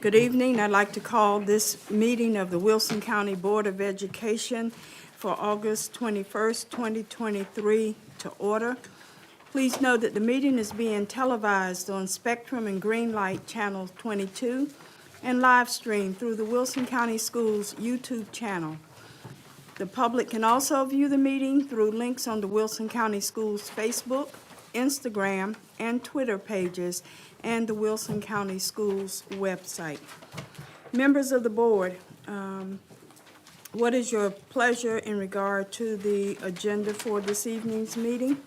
Good evening. I'd like to call this meeting of the Wilson County Board of Education for August 21st, 2023 to order. Please note that the meeting is being televised on Spectrum and Greenlight Channel 22 and live streamed through the Wilson County Schools YouTube channel. The public can also view the meeting through links on the Wilson County Schools Facebook, Instagram, and Twitter pages, and the Wilson County Schools website. Members of the board, what is your pleasure in regard to the agenda for this evening's meeting?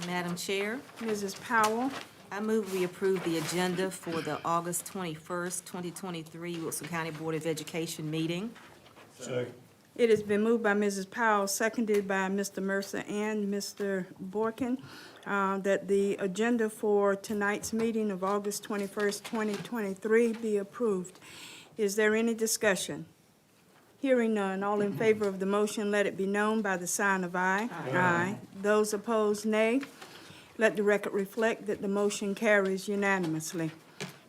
Madam Chair, Mrs. Powell, I move we approve the agenda for the August 21st, 2023 Wilson County Board of Education meeting. Second. it has been moved by Mrs. Powell, seconded by Mr. Mercer and Mr. Borkin, that the agenda for tonight's meeting of August 21st, 2023 be approved. Is there any discussion? Hearing none, all in favor of the motion, let it be known by the sign of aye. Aye. Those opposed, nay. Let the record reflect that the motion carries unanimously.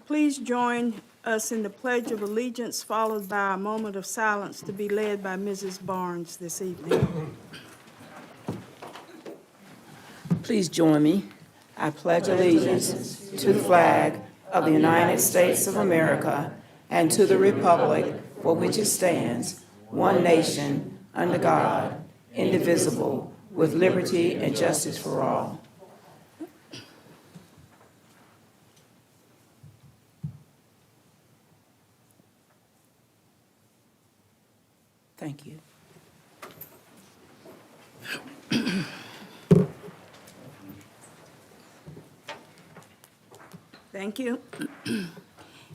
Please join us in the Pledge of Allegiance, followed by a moment of silence to be led by Mrs. Barnes this evening. Please join me. I pledge allegiance to the flag of the United States of America and to the republic for which it stands, one nation, under God, indivisible, with liberty and justice for all. Thank you. Thank you.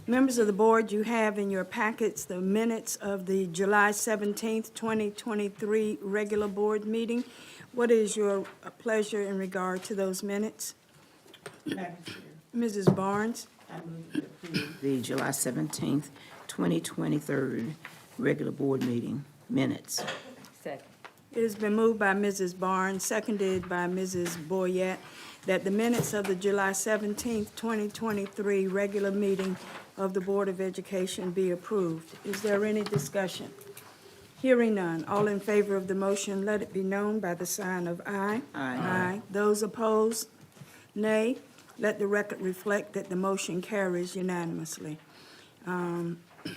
Members of the board, you have in your packets the minutes of the July 17th, 2023 regular board meeting. What is your pleasure in regard to those minutes? Madam Chair, Mrs. Barnes? I move to approve the July 17th, 2023 regular board meeting minutes. Second. It has been moved by Mrs. Barnes, seconded by Mrs. Boyette, that the minutes of the July 17th, 2023 regular meeting of the Board of Education be approved. Is there any discussion? Hearing none, all in favor of the motion, let it be known by the sign of aye. Aye. Those opposed, nay. Let the record reflect that the motion carries unanimously.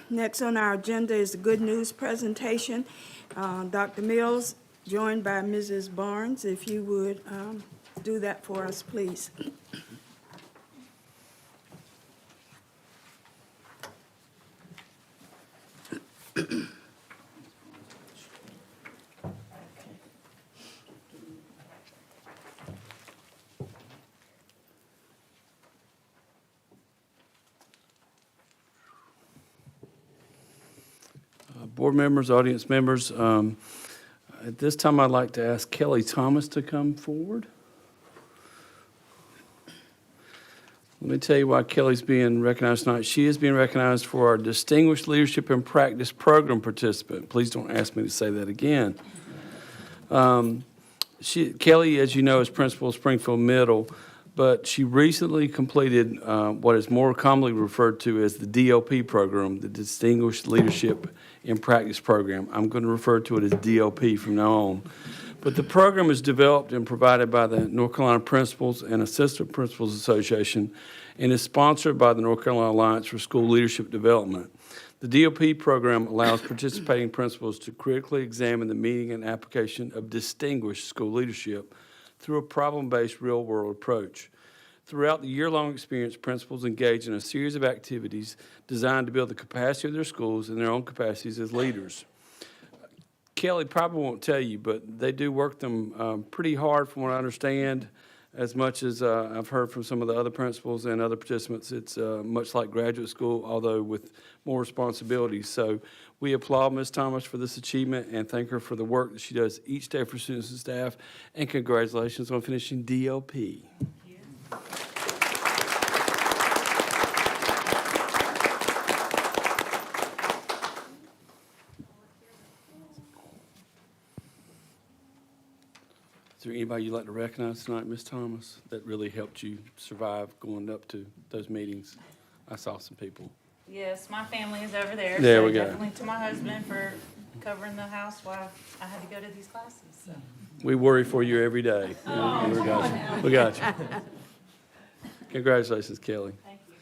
Next on our agenda is the good news presentation. Dr. Mills, joined by Mrs. Barnes, if you would do that for us, please. Board members, audience members, at this time I'd like to ask Kelly Thomas to come forward. Let me tell you why Kelly's being recognized tonight. She is being recognized for our Distinguished Leadership and Practice Program participant. Please don't ask me to say that again. Kelly, as you know, is principal of Springfield Middle, but she recently completed what is more commonly referred to as the DLP program, the Distinguished Leadership and Practice Program. I'm going to refer to it as DLP from now on. But the program is developed and provided by the North Carolina Principals and Assistant Principals Association and is sponsored by the North Carolina Alliance for School Leadership Development. The DLP program allows participating principals to critically examine the meaning and application of distinguished school leadership through a problem-based real-world approach. Throughout the year-long experience, principals engage in a series of activities designed to build the capacity of their schools and their own capacities as leaders. Kelly probably won't tell you, but they do work them pretty hard from what I understand. As much as I've heard from some of the other principals and other participants, it's much like graduate school, although with more responsibilities. So we applaud Ms. Thomas for this achievement and thank her for the work that she does each day for students and staff, and congratulations on finishing DLP. Is there anybody you'd like to recognize tonight, Ms. Thomas, that really helped you survive going up to those meetings? I saw some people. Yes, my family is over there. There so we go. Definitely to my husband for covering the house while I had to go to these classes. So. We worry for you every day. Yeah, we got you. We got you. Congratulations, Kelly. Thank you.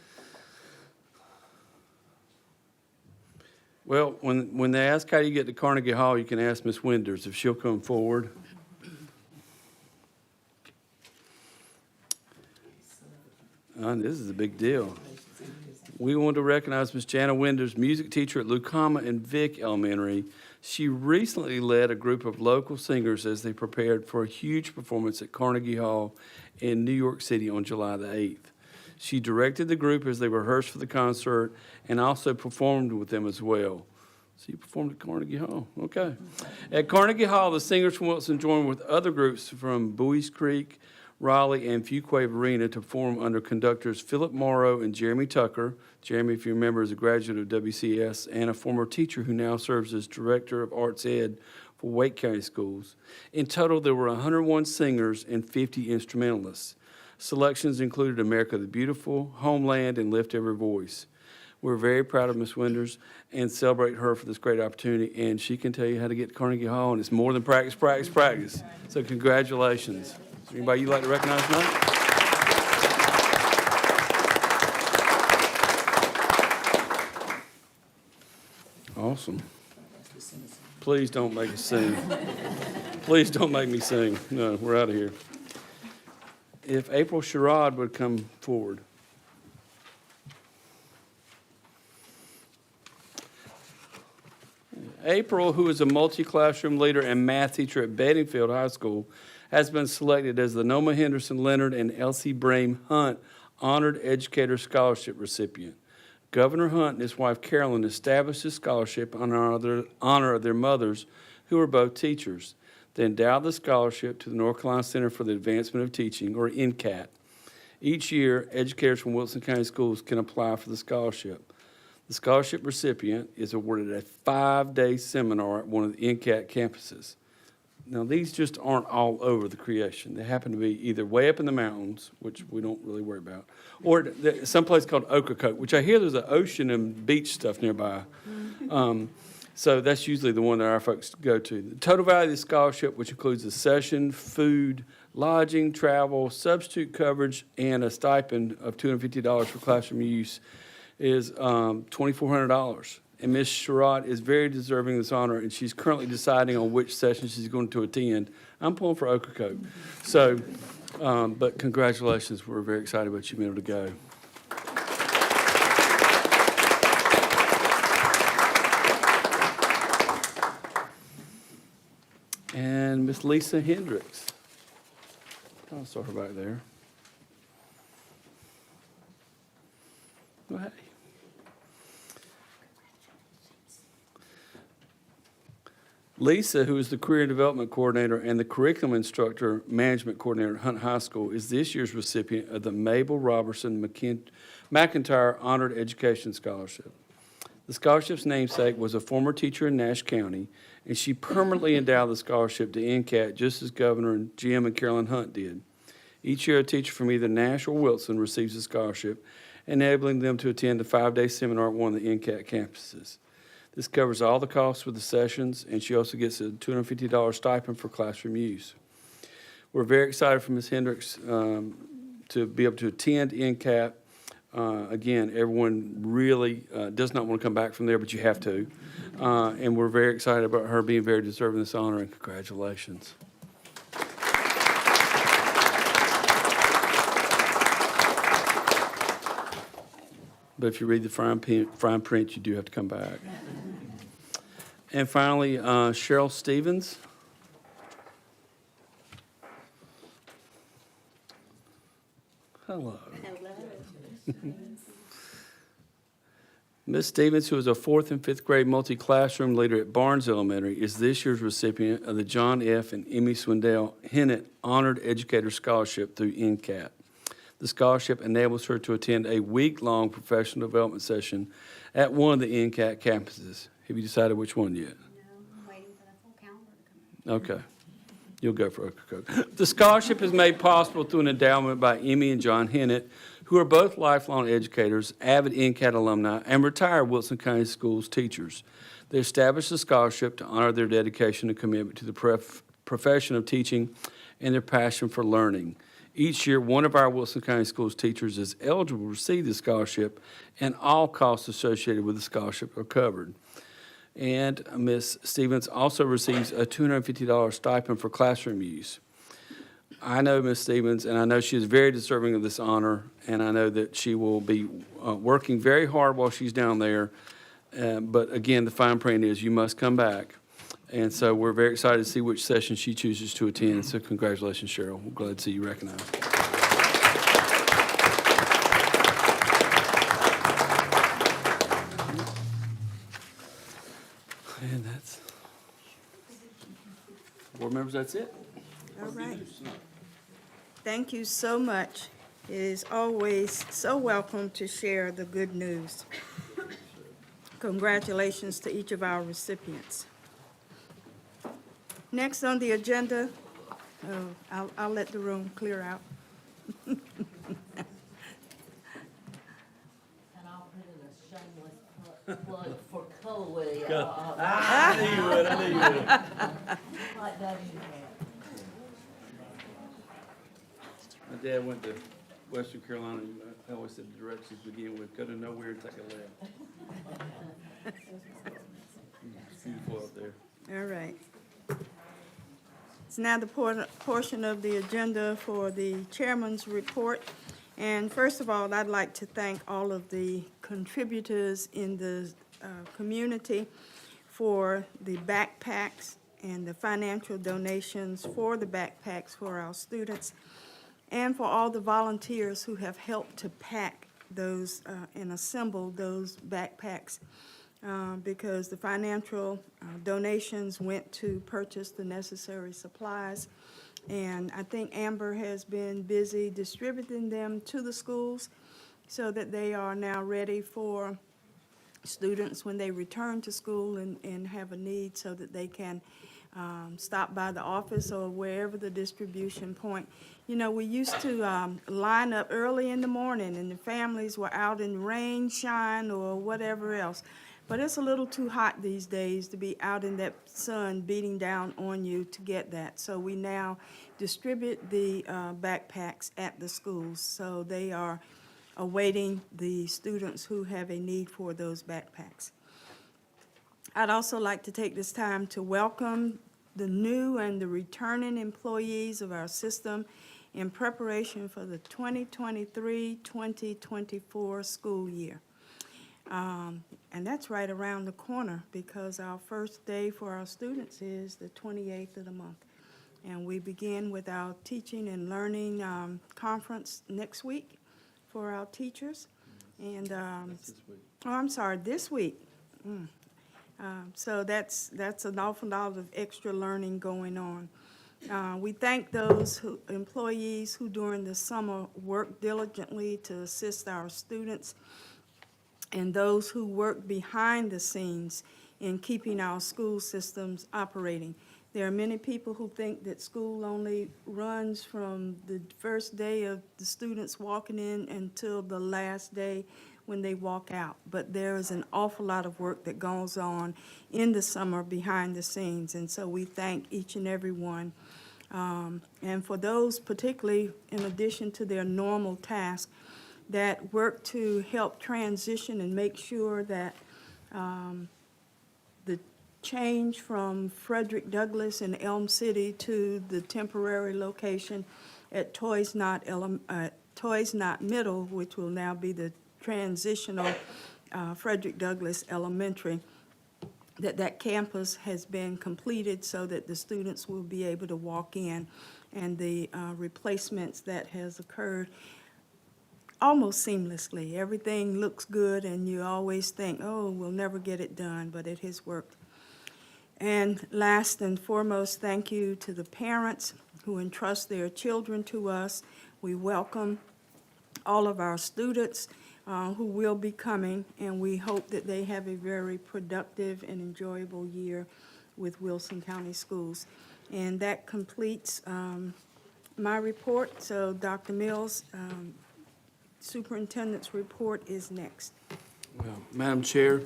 Well, when they ask how you get to Carnegie Hall, you can ask Miss Winders if she'll come forward. This is a big deal. We want to recognize Miss Jana Winders, music teacher at Lucama and Vic Elementary. She recently led a group of local singers as they prepared for a huge performance at Carnegie Hall in New York City on July the 8th. She directed the group as they rehearsed for the concert and also performed with them as well. So you performed at Carnegie Hall, okay. At Carnegie Hall, the singers from Wilson joined with other groups from Bowie's Creek, Raleigh, and Fuquay Arena to perform under conductors Philip Morrow and Jeremy Tucker. Jeremy, if you remember, is a graduate of WCS and a former teacher who now serves as Director of Arts Ed for Wake County Schools. In total, there were 101 singers and 50 instrumentalists. Selections included America the Beautiful, Homeland, and Lift Every Voice. We're very proud of Ms. Winders and celebrate her for this great opportunity, and she can tell you how to get to Carnegie Hall, and it's more than practice, practice, practice. So congratulations. Is there anybody you'd like to recognize tonight? Awesome. Please don't make us sing. Please don't make me sing. No, we're out of here. If April Sherrod would come forward. April, who is a multi-classroom leader and math teacher at Bedingfield High School, has been selected as the Noma Henderson Leonard and Elsie Brame Hunt Honored Educator Scholarship recipient. Governor Hunt and his wife Carolyn established this scholarship in honor of their mothers, who were both teachers. They endowed the scholarship to the North Carolina Center for the Advancement of Teaching, or NCAT. Each year, educators from Wilson County Schools can apply for the scholarship. The scholarship recipient is awarded a 5-day seminar at one of the NCAT campuses. Now, these just aren't all over the creation. They happen to be either way up in the mountains, which we don't really worry about, or someplace called Ocracoke, which I hear there's an ocean and beach stuff nearby. So that's usually the one that our folks go to. The total value of the scholarship, which includes a session, food, lodging, travel, substitute coverage, and a stipend of $250 for classroom use, is $2,400. And Ms. Sherrod is very deserving of this honor, and she's currently deciding on which session she's going to attend. I'm pulling for Ocracoke. So, but congratulations. We're very excited about you being able to go. And Miss Lisa Hendricks. I'll start her back there. Go ahead. Lisa, who is the Career Development Coordinator and the Curriculum Instructor Management Coordinator at Hunt High School, is this year's recipient of the Mabel Robertson McIntyre Honored Education Scholarship. The scholarship's namesake was a former teacher in Nash County, and she permanently endowed the scholarship to NCAT just as Governor Jim and Carolyn Hunt did. Each year, a teacher from either Nash or Wilson receives a scholarship, enabling them to attend a 5-day seminar at one of the NCAT campuses. This covers all the costs for the sessions, and she also gets a $250 stipend for classroom use. We're very excited for Ms. Hendricks to be able to attend NCAT. Again, everyone really does not want to come back from there, but you have to. And we're very excited about her being very deserving of this honor, and congratulations. But if you read the fine print, you do have to come back. And finally, Cheryl Stevens. Hello. Ms. Stevens, who is a 4th and 5th grade multi-classroom leader at Barnes Elementary, is this year's recipient of the John F. and Emmy Swindell Hennett Honored Educator Scholarship through NCAT. The scholarship enables her to attend a week-long professional development session at one of the NCAT campuses. Have you decided which one yet? No, I'm waiting for the full calendar to come. Okay. You'll go for Ocracoke. The scholarship is made possible through an endowment by Emmy and John Hennett, who are both lifelong educators, avid NCAT alumni, and retired Wilson County Schools teachers. They established a scholarship to honor their dedication and commitment to the profession of teaching and their passion for learning. Each year, one of our Wilson County Schools teachers is eligible to receive the scholarship, and all costs associated with the scholarship are covered. And Ms. Stevens also receives a $250 stipend for classroom use. I know Ms. Stevens, and I know she is very deserving of this honor, and I know that she will be working very hard while she's down there. But again, the fine print is you must come back. And so we're very excited to see which session she chooses to attend. So congratulations, Cheryl. We're glad to see you recognized. And that's, board members, that's it. All right. Thank you so much. It is always so welcome to share the good news. Congratulations to each of our recipients. Next on the agenda, I'll let the room clear out. And I'll put in a shameless plug for Coley. I knew you would, I knew you would. Like that you can. My dad went to Western Carolina, and I always said the directions begin with go to nowhere and take a left. It's beautiful up there. All right. It's now the portion of the agenda for the chairman's report. And first of all, I'd like to thank all of the contributors in the community for the backpacks and the financial donations for the backpacks for our students, and for all the volunteers who have helped to pack those and assemble those backpacks, because the financial donations went to purchase the necessary supplies. And I think Amber has been busy distributing them to the schools so that they are now ready for students when they return to school and have a need, so that they can stop by the office or wherever the distribution point. You know, we used to line up early in the morning, and the families were out in rain, shine, or whatever else. But it's a little too hot these days to be out in that sun beating down on you to get that. So we now distribute the backpacks at the schools. So they are awaiting the students who have a need for those backpacks. I'd also like to take this time to welcome the new and the returning employees of our system in preparation for the 2023-2024 school year. And that's right around the corner, because our first day for our students is the 28th of the month. And we begin with our teaching and learning conference next week for our teachers. And, That's this week. oh, I'm sorry, this week. So that's an awful lot of extra learning going on. We thank those employees who during the summer work diligently to assist our students, and those who work behind the scenes in keeping our school systems operating. There are many people who think that school only runs from the first day of the students walking in until the last day when they walk out. But there is an awful lot of work that goes on in the summer behind the scenes, and so we thank each and every one. And for those particularly, in addition to their normal tasks, that work to help transition and make sure that the change from Frederick Douglass and Elm City to the temporary location at Toys Not Middle, which will now be the transitional Frederick Douglass Elementary, that campus has been completed so that the students will be able to walk in, and the replacements that has occurred almost seamlessly. Everything looks good, and you always think, oh, we'll never get it done, but it has worked. And last and foremost, thank you to the parents who entrust their children to us. We welcome all of our students who will be coming, and we hope that they have a very productive and enjoyable year with Wilson County Schools. And that completes my report. So Dr. Mills, Superintendent's report is next. Well, Madam Chair,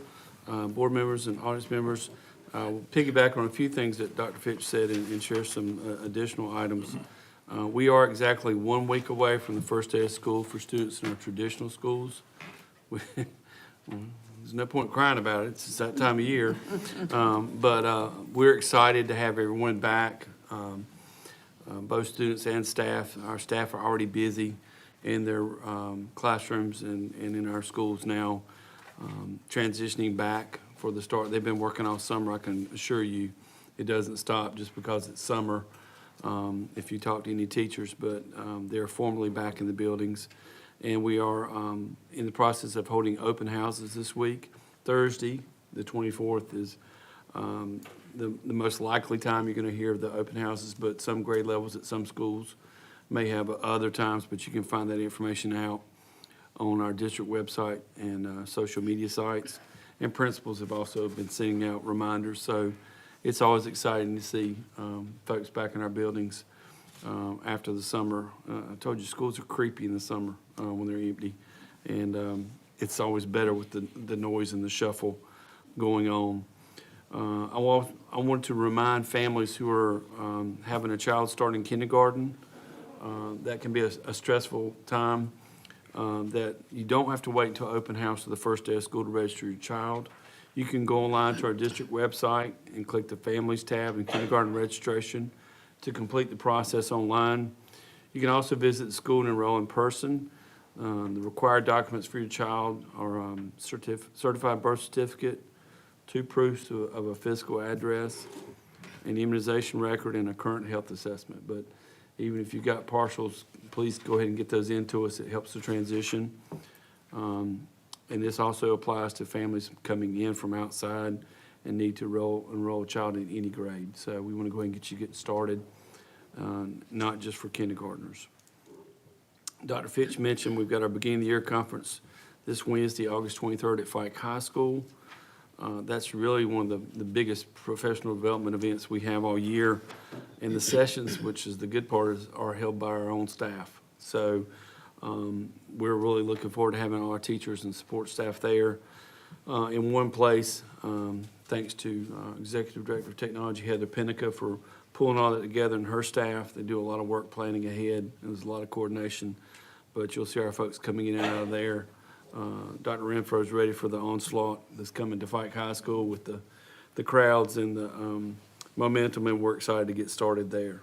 board members and audience members, we'll piggyback on a few things that Dr. Fitch said and share some additional items. We are exactly 1 week away from the first day of school for students in our traditional schools. There's no point crying about it, it's just that time of year. But we're excited to have everyone back, both students and staff. Our staff are already busy in their classrooms and in our schools now, transitioning back for the start. They've been working all summer. I can assure you it doesn't stop just because it's summer, if you talk to any teachers, but they're formally back in the buildings. And we are in the process of holding open houses this week. Thursday, the 24th, is the most likely time you're going to hear of the open houses, but some grade levels at some schools may have other times, but you can find that information out on our district website and social media sites. And principals have also been sending out reminders, so it's always exciting to see folks back in our buildings after the summer. I told you, schools are creepy in the summer when they're empty, and it's always better with the noise and the shuffle going on. I want to remind families who are having a child starting kindergarten, that can be a stressful time, that you don't have to wait until open house or the first day of school to register your child. You can go online to our district website and click the Families tab in kindergarten registration to complete the process online. You can also visit the school and enroll in person. The required documents for your child are certified birth certificate, 2 proofs of a physical address, an immunization record, and a current health assessment. But even if you've got partials, please go ahead and get those into us. It helps the transition. And this also applies to families coming in from outside and need to enroll a child in any grade. So we want to go ahead and get you started, not just for kindergartners. Dr. Fitch mentioned we've got our beginning of the year conference this Wednesday, August 23rd at Fike High School. That's really one of the biggest professional development events we have all year. And the sessions, which is the good part, are held by our own staff. So we're really looking forward to having all our teachers and support staff there in one place. Thanks to Executive Director of Technology, Heather Pinnica, for pulling all that together, and her staff. They do a lot of work planning ahead. There's a lot of coordination, but you'll see our folks coming in and out of there. Dr. Renfro's ready for the onslaught that's coming to Fike High School with the crowds and the momentum, and we're excited to get started there.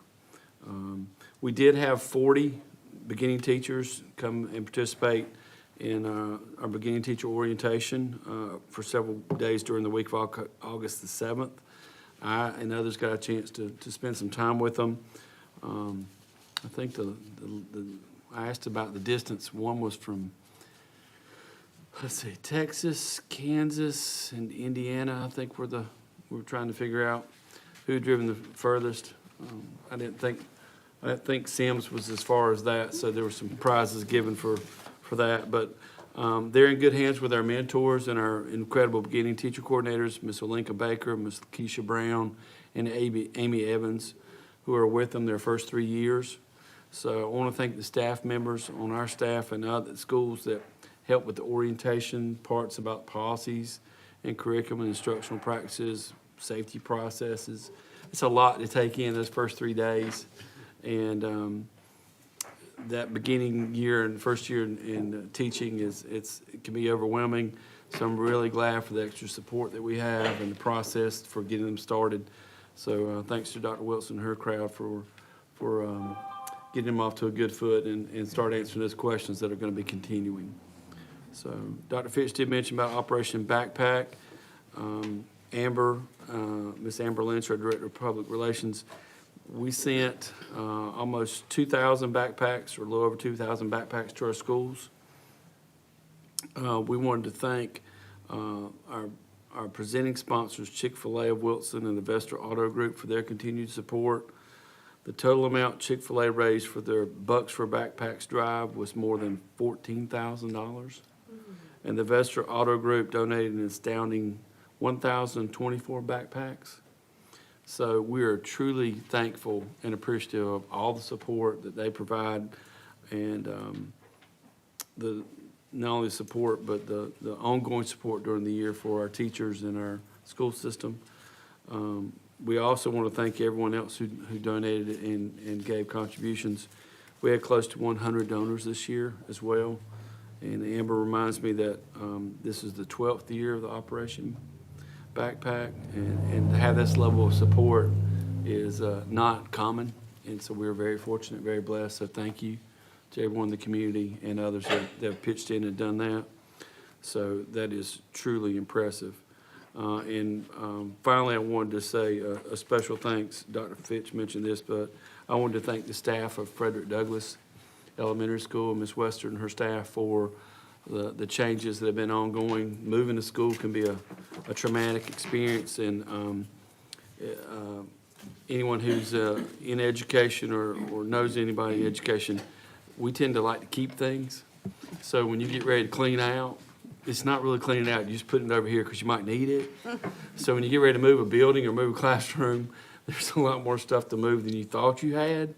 We did have 40 beginning teachers come and participate in our beginning teacher orientation for several days during the week of August the 7th. I and others got a chance to spend some time with them. I think I asked about the distance. One was from, let's see, Texas, Kansas, and Indiana. I think we were trying to figure out who had driven the furthest. I didn't think Sims was as far as that, so there were some prizes given for that. But they're in good hands with our mentors and our incredible beginning teacher coordinators, Ms. Olenka Baker, Ms. Keisha Brown, and Amy Evans, who are with them their first 3 years. So I want to thank the staff members on our staff and other schools that help with the orientation parts about policies and curriculum and instructional practices, safety processes. It's a lot to take in those first 3 days. And that beginning year and first year in teaching it can be overwhelming. So I'm really glad for the extra support that we have and the process for getting them started. So thanks to Dr. Wilson and her crowd for getting them off to a good foot and start answering those questions that are going to be continuing. So Dr. Fitch did mention about Operation Backpack. Miss Amber Lynch, our Director of Public Relations, we sent almost 2,000 backpacks, or a little over 2,000 backpacks to our schools. We wanted to thank our presenting sponsors, Chick-fil-A of Wilson and the Vestra Auto Group, for their continued support. The total amount Chick-fil-A raised for their Bucks for Backpacks drive was more than $14,000. And the Vestra Auto Group donated an astounding 1,024 backpacks. So we are truly thankful and appreciative of all the support that they provide. And not only support, but the ongoing support during the year for our teachers and our school system. We also want to thank everyone else who donated and gave contributions. We had close to 100 donors this year as well. And Amber reminds me that this is the 12th year of the Operation Backpack, and to have this level of support is not common. And so we're very fortunate, very blessed. So thank you to everyone in the community and others that have pitched in and done that. So that is truly impressive. Finally, I wanted to say a special thanks. Dr. Fitch mentioned this, but I wanted to thank the staff of Frederick Douglass Elementary School, Ms. Wester and her staff, for the changes that have been ongoing. Moving to school can be a traumatic experience, and anyone who's in education or knows anybody in education, we tend to like to keep things. So when you get ready to clean out, it's not really cleaning out. You just put it over here because you might need it. So when you get ready to move a building or move a classroom, there's a lot more stuff to move than you thought you had.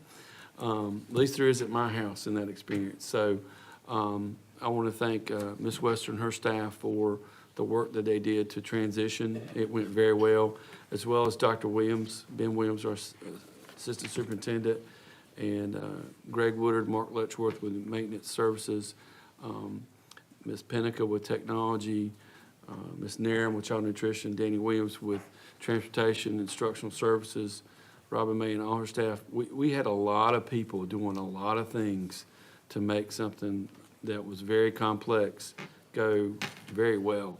At least there is at my house in that experience. So I want to thank Ms. Wester and her staff for the work that they did to transition. It went very well, as well as Dr. Williams, Ben Williams, our assistant superintendent, and Greg Woodard, Mark Letchworth with maintenance services, Ms. Pennica with technology, Ms. Nairn with child nutrition, Danny Williams with transportation, instructional services, Robin May and all her staff. We had a lot of people doing a lot of things to make something that was very complex go very well.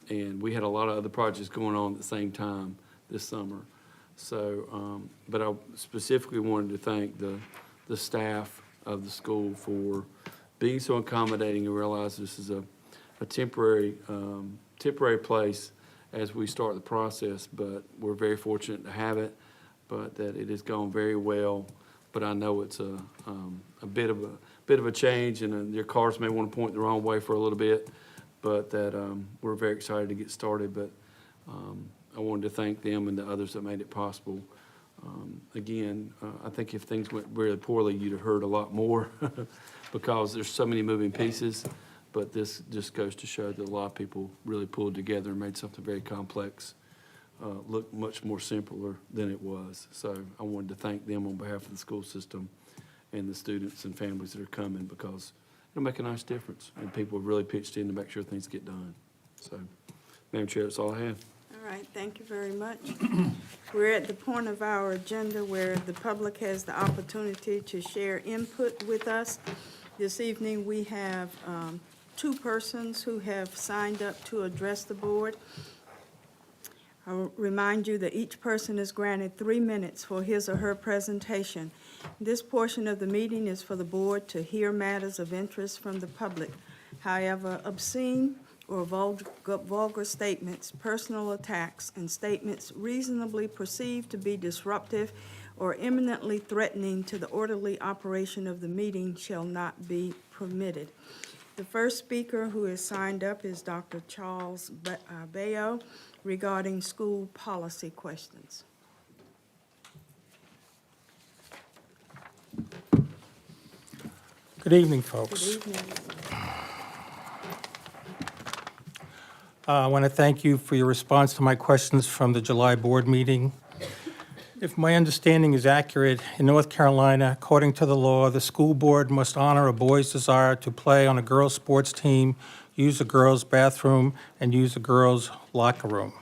And we had a lot of other projects going on at the same time this summer. So, but I specifically wanted to thank the staff of the school for being so accommodating and realize this is a temporary place as we start the process, but we're very fortunate to have it, but that it has gone very well. But I know it's a bit of a change, and your cars may want to point the wrong way for a little bit, but that we're very excited to get started. But I wanted to thank them and the others that made it possible. Again, I think if things went really poorly, you'd have heard a lot more because there's so many moving pieces. But this just goes to show that a lot of people really pulled together and made something very complex look much more simpler than it was. So I wanted to thank them on behalf of the school system and the students and families that are coming, because it'll make a nice difference, and people have really pitched in to make sure things get done. So, Madam Chair, that's all I have. All right, thank you very much. We're at the point of our agenda where the public has the opportunity to share input with us. This evening, we have two persons who have signed up to address the board. I'll remind you that each person is granted 3 minutes for his or her presentation. This portion of the meeting is for the board to hear matters of interest from the public. However, obscene or vulgar statements, personal attacks, and statements reasonably perceived to be disruptive or imminently threatening to the orderly operation of the meeting shall not be permitted. The first speaker who is signed up is Dr. Charles Bayo regarding school policy questions. Good evening, folks. Good evening. I want to thank you for your response to my questions from the July board meeting. If my understanding is accurate, in North Carolina, according to the law, the school board must honor a boy's desire to play on a girls' sports team, use a girls' bathroom, and use a girls' locker room.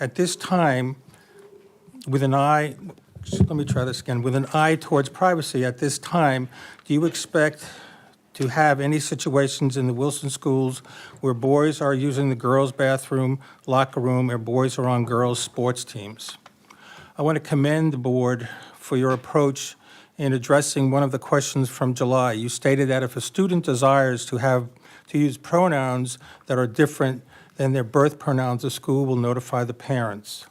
At this time, with an eye towards privacy, at this time, do you expect to have any situations in the Wilson schools where boys are using the girls' bathroom, locker room, or boys are on girls' sports teams? I want to commend the board for your approach in addressing one of the questions from July. You stated that if a student desires to use pronouns that are different than their birth pronouns, the school will notify the parents.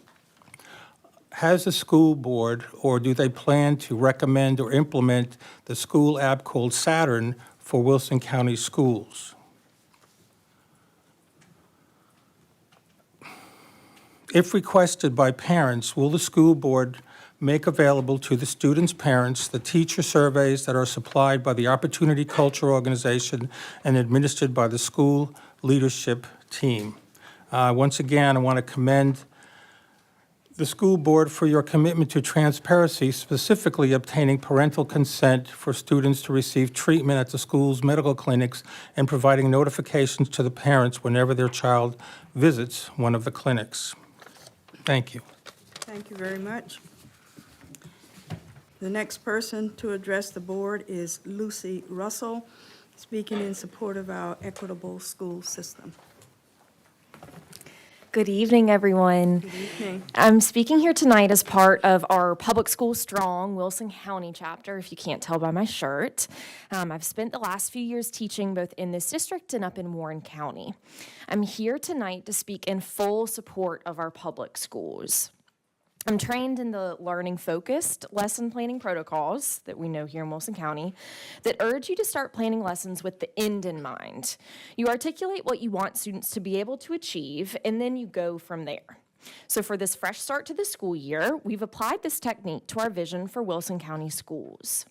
Has the school board, or do they plan to recommend or implement the school app called Saturn for Wilson County schools? If requested by parents, will the school board make available to the students' parents the teacher surveys that are supplied by the Opportunity Culture Organization and administered by the school leadership team. Once again, I want to commend the school board for your commitment to transparency, specifically obtaining parental consent for students to receive treatment at the school's medical clinics and providing notifications to the parents whenever their child visits one of the clinics. Thank you. Thank you very much. The next person to address the board is Lucy Russell, speaking in support of our equitable school system. Good evening, everyone. Good evening. I'm speaking here tonight as part of our Public School Strong Wilson County chapter, if you can't tell by my shirt. I've spent the last few years teaching both in this district and up in Warren County. I'm here tonight to speak in full support of our public schools. I'm trained in the learning-focused lesson planning protocols that we know here in Wilson County that urge you to start planning lessons with the end in mind. You articulate what you want students to be able to achieve, and then you go from there. So for this fresh start to the school year, we've applied this technique to our vision for Wilson County schools.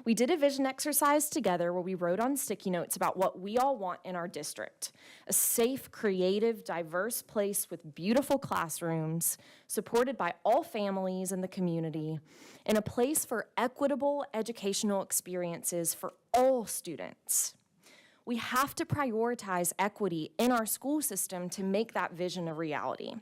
We did a vision exercise together where we wrote on sticky notes about what we all want in our district: a safe, creative, diverse place with beautiful classrooms, supported by all families in the community, and a place for equitable educational experiences for all students. We have to prioritize equity in our school system to make that vision a reality.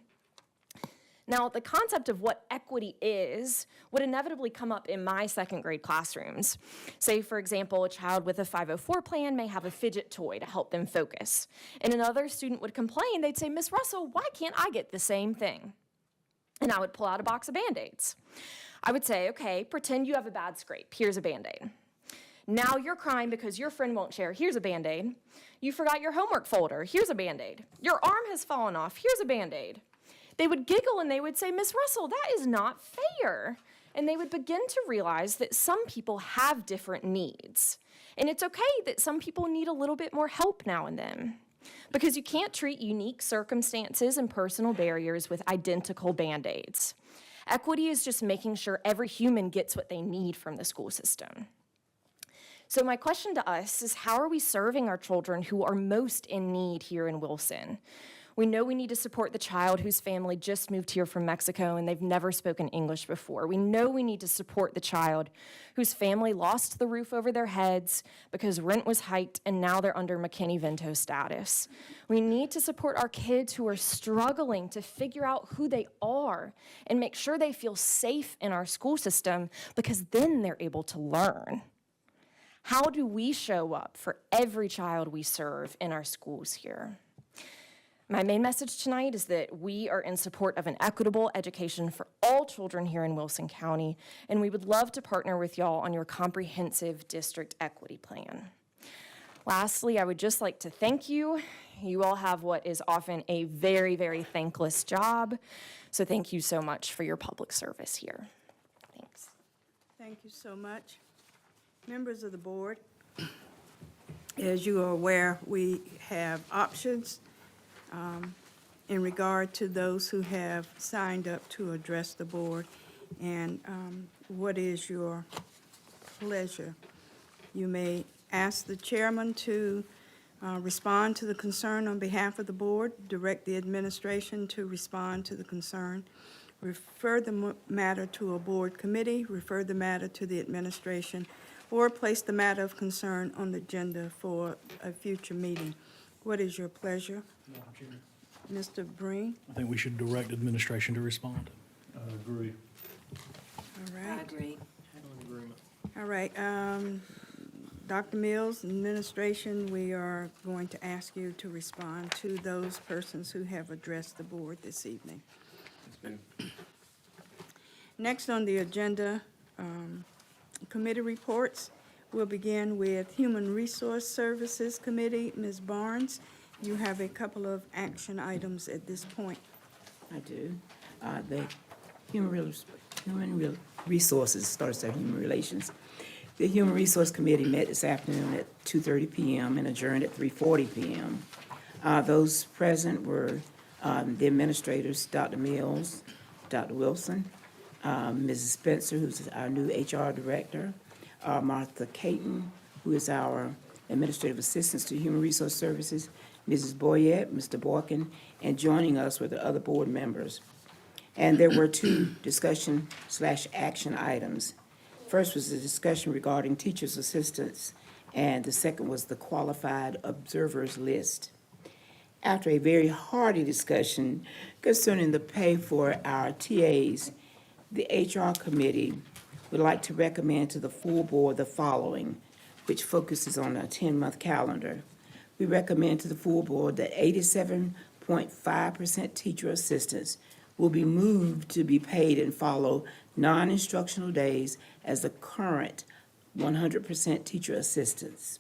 Now, the concept of what equity is would inevitably come up in my second grade classrooms. Say, for example, a child with a 504 plan may have a fidget toy to help them focus. And another student would complain, they'd say, "Miss Russell, why can't I get the same thing?" And I would pull out a box of Band-Aids. I would say, "Okay, pretend you have a bad scrape. Here's a Band-Aid. Now you're crying because your friend won't share. Here's a Band-Aid. You forgot your homework folder. Here's a Band-Aid. Your arm has fallen off. Here's a Band-Aid." They would giggle and they would say, "Miss Russell, that is not fair." And they would begin to realize that some people have different needs. And it's okay that some people need a little bit more help now and then, because you can't treat unique circumstances and personal barriers with identical Band-Aids. Equity is just making sure every human gets what they need from the school system. So my question to us is, how are we serving our children who are most in need here in Wilson? We know we need to support the child whose family just moved here from Mexico and they've never spoken English before. We know we need to support the child whose family lost the roof over their heads because rent was hiked and now they're under McKinney-Vento status. We need to support our kids who are struggling to figure out who they are and make sure they feel safe in our school system, because then they're able to learn. How do we show up for every child we serve in our schools here? My main message tonight is that we are in support of an equitable education for all children here in Wilson County, and we would love to partner with y'all on your comprehensive district equity plan. Lastly, I would just like to thank you. You all have what is often a very, very thankless job, so thank you so much for your public service here. Thanks. Thank you so much. Members of the board, as you are aware, we have options in regard to those who have signed up to address the board. And what is your pleasure? You may ask the chairman to respond to the concern on behalf of the board, direct the administration to respond to the concern, refer the matter to a board committee, refer the matter to the administration, or place the matter of concern on the agenda for a future meeting. What is your pleasure? Madam Chair, Mr. Breen? I think we should direct administration to respond. I agree. All I right. agree. All right. Dr. Mills, administration, we are going to ask you to respond to those persons who have addressed the board this evening. Next on the agenda, committee reports. We'll begin with Human Resource Services Committee. Ms. Barnes, you have a couple of action items at this point. I do. The Human Resources starts at Human Relations. The Human Resource Committee met this afternoon at 2:30 p.m. and adjourned at 3:40 p.m. Those present were the administrators, Dr. Mills, Dr. Wilson, Mrs. Spencer, who's our new HR director, Martha Caton, who is our administrative assistant to Human Resource Services, Mrs. Boyette, Mr. Borkin, and joining us were the other board members. And there were two discussion/action items. First was the discussion regarding teachers' assistants, and the second was the qualified observers list. After a very hearty discussion concerning the pay for our TAs, the HR committee would like to recommend to the full board the following, which focuses on a 10-month calendar. We recommend to the full board that 87.5% teacher assistants will be moved to be paid and follow non-instructional days as the current 100% teacher assistants.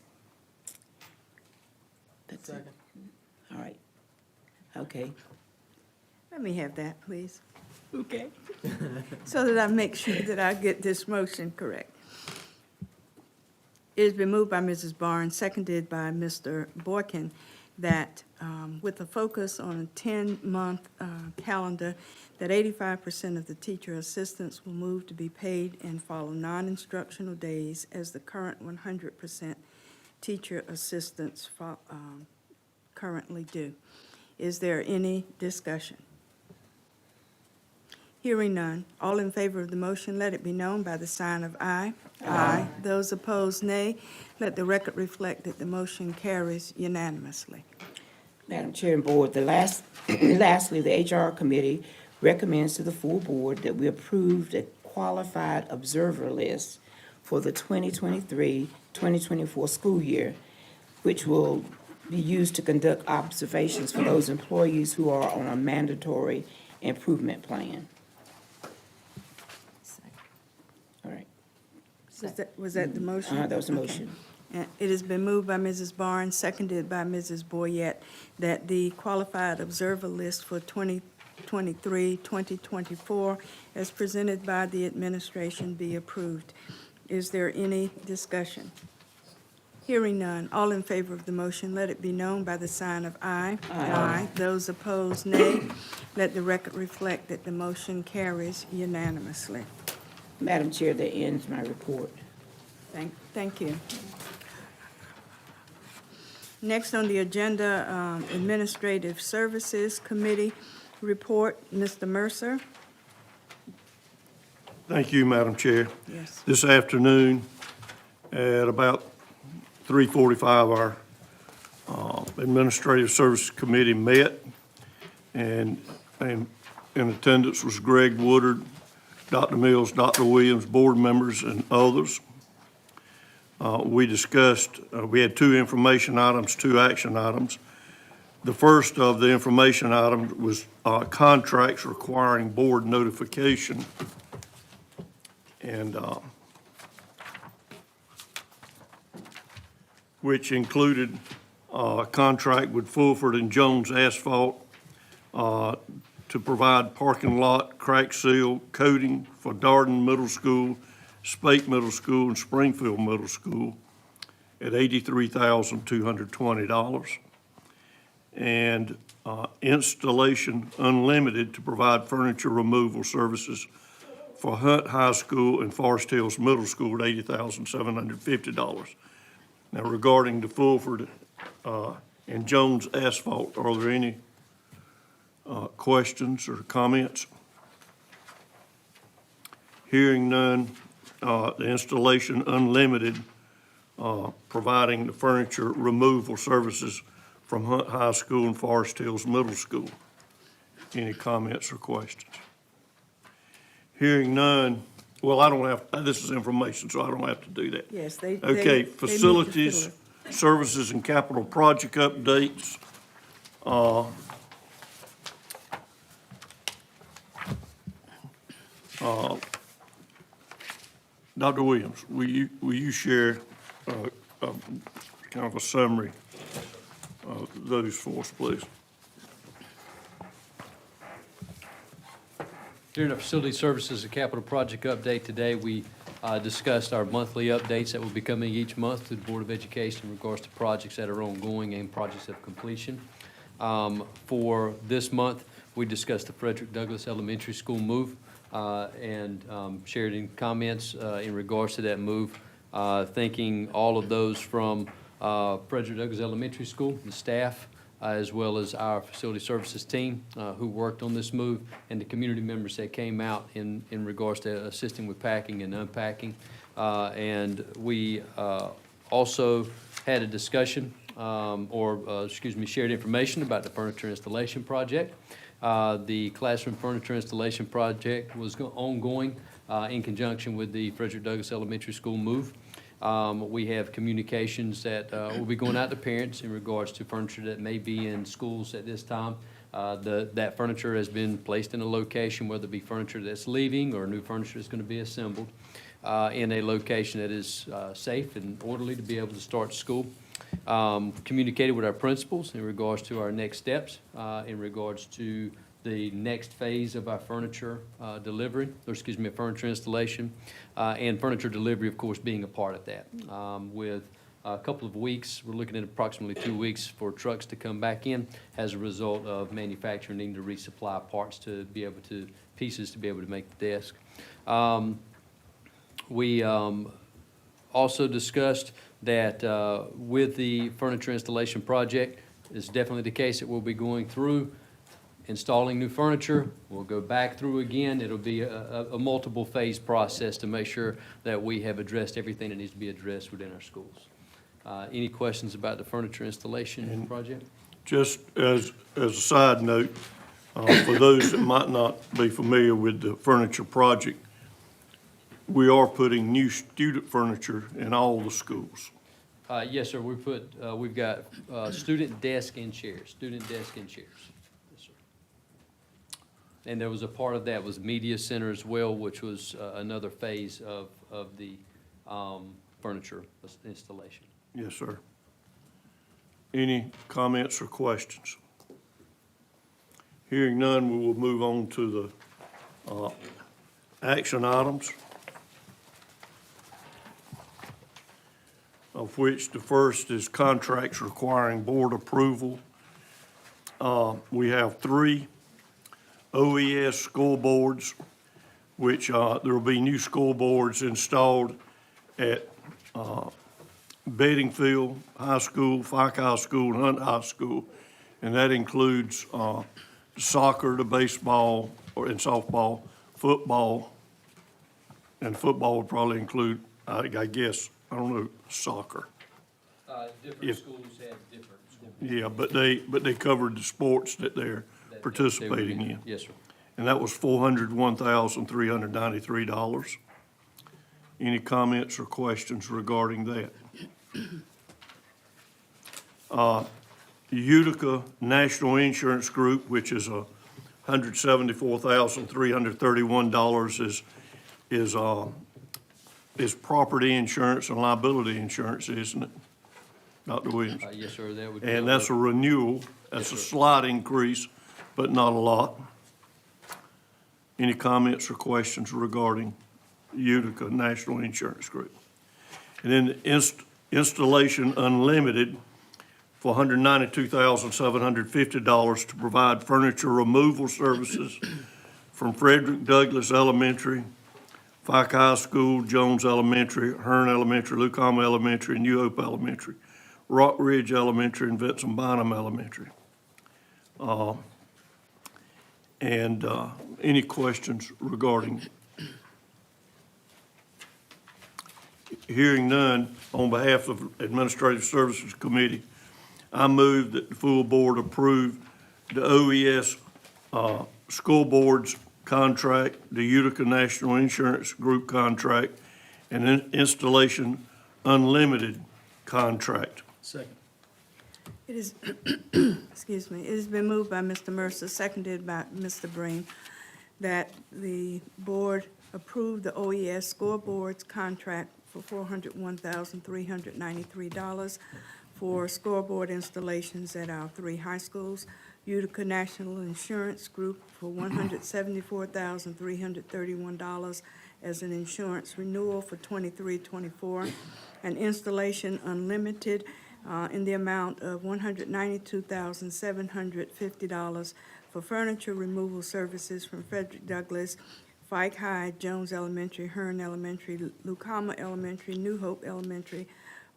That's it. All right. Okay. Let me have that, please. Okay. So that I make sure that I get this motion correct. It has been moved by Mrs. Barnes, seconded by Mr. Boykin, that with a focus on a 10-month calendar, that 85% of the teacher assistants will move to be paid and follow non-instructional days as the current 100% teacher assistants currently do. Is there any discussion? Hearing none. All in favor of the motion, let it be known by the sign of aye. Aye. Those opposed, nay. Let the record reflect that the motion carries unanimously. Madam Chair and Board, lastly, the HR Committee recommends to the full Board that we approve the qualified observer list for the 2023-2024 school year, which will be used to conduct observations for those employees who are on a mandatory improvement plan. All right. Was that the motion? That was the motion. It has been moved by Mrs. Barnes, seconded by Mrs. Boyette, that the qualified observer list for 2023-2024, as presented by the administration, be approved. Is there any discussion? Hearing none. All in favor of the motion, let it be known by the sign of aye. Aye. Those opposed, nay. Let the record reflect that the motion carries unanimously. Madam Chair, that ends my report. Thank you. Next on the agenda, Administrative Services Committee report, Mr. Mercer. Thank you, Madam Chair. Yes. This afternoon, at about 3:45, our Administrative Services Committee met, and in attendance was Greg Woodard, Dr. Mills, Dr. Williams, board members, and others. We discussed, we had two information items, two action items. The first of the information items was contracts requiring board notification. And which included a contract with Fulford and Jones Asphalt to provide parking lot crack seal coating for Darden Middle School, Spake Middle School, and Springfield Middle School at $83,220. And Installation Unlimited to provide furniture removal services for Hunt High School and Forest Hills Middle School at $80,750. Now, regarding the Fulford and Jones Asphalt, are there any questions or comments? Hearing none, the Installation Unlimited, providing the furniture removal services from Hunt High School and Forest Hills Middle School. Any comments or questions? Hearing none, well, I don't have, this is information, so I don't have to do that. Yes, they. Okay, facilities, services, and capital project updates. Dr. Williams, will you share kind of a summary of those for us, please? During our facility services and capital project update today, we discussed our monthly updates that will be coming each month to the Board of Education in regards to projects that are ongoing and projects of completion. For this month, we discussed the Frederick Douglass Elementary School move. and shared in comments in regards to that move. Thanking all of those from Frederick Douglass Elementary School, the staff, as well as our facility services team who worked on this move, and the community members that came out in regards to assisting with packing and unpacking. And we also had a discussion, shared information about the furniture installation project. The classroom furniture installation project was ongoing in conjunction with the Frederick Douglass Elementary School move. We have communications that will be going out to parents in regards to furniture that may be in schools at this time. That furniture has been placed in a location, whether it be furniture that's leaving or new furniture that's going to be assembled in a location that is safe and orderly to be able to start school. Communicated with our principals in regards to our next steps, in regards to the next phase of our furniture delivery, furniture installation, and furniture delivery, of course, being a part of that. With a couple of weeks, we're looking at approximately 2 weeks for trucks to come back in as a result of manufacturing needing to resupply parts pieces to be able to make the desk. We also discussed that with the furniture installation project, it's definitely the case that we'll be going through installing new furniture. We'll go back through again. It'll be a multiple phase process to make sure that we have addressed everything that needs to be addressed within our schools. Any questions about the furniture installation project? Just as a side note, for those that might not be familiar with the furniture project, we are putting new student furniture in all the schools. Yes, sir. We've got student desk and chairs. Yes, sir. And there was a part of that was media center as well, which was another phase of the furniture installation. Yes, sir. Any comments or questions? Hearing none, we will move on to the action items, of which the first is contracts requiring board approval. We have 3 OES scoreboards, which there will be new scoreboards installed at Bedingfield High School, Fike High School, and Hunt High School, and that includes soccer, the baseball, and softball, football, and football would probably include, I guess, I don't know, soccer. Different schools have different. Yeah, but they covered the sports that they're participating in. Yes, sir. And that was $401,393. Any comments or questions regarding that? Utica National Insurance Group, which is $174,331, is property insurance and liability insurance, isn't it, Dr. Williams? Yes, sir. That would. And that's a renewal. That's a slight increase, but not a lot. Any comments or questions regarding Utica National Insurance Group? And then Installation Unlimited for $192,750 to provide furniture removal services from Frederick Douglass Elementary, Fike High School, Jones Elementary, Hearn Elementary, Lucama Elementary, and New Hope Elementary, Rock Ridge Elementary, and Vincent Bynum Elementary. Any questions regarding? Hearing none, on behalf of Administrative Services Committee, I move that the full board approve the OES school board's contract, the Utica National Insurance Group contract, and Installation Unlimited contract. Second. It is, excuse me, it has been moved by Mr. Mercer, seconded by Mr. Breen, that the board approve the OES scoreboards contract for $401,393 for scoreboard installations at our 3 high schools. Utica National Insurance Group for $174,331 as an insurance renewal for 23-24, and Installation Unlimited in the amount of $192,750 for furniture removal services from Frederick Douglass, Fike High, Jones Elementary, Hearn Elementary, Lucama Elementary, New Hope Elementary,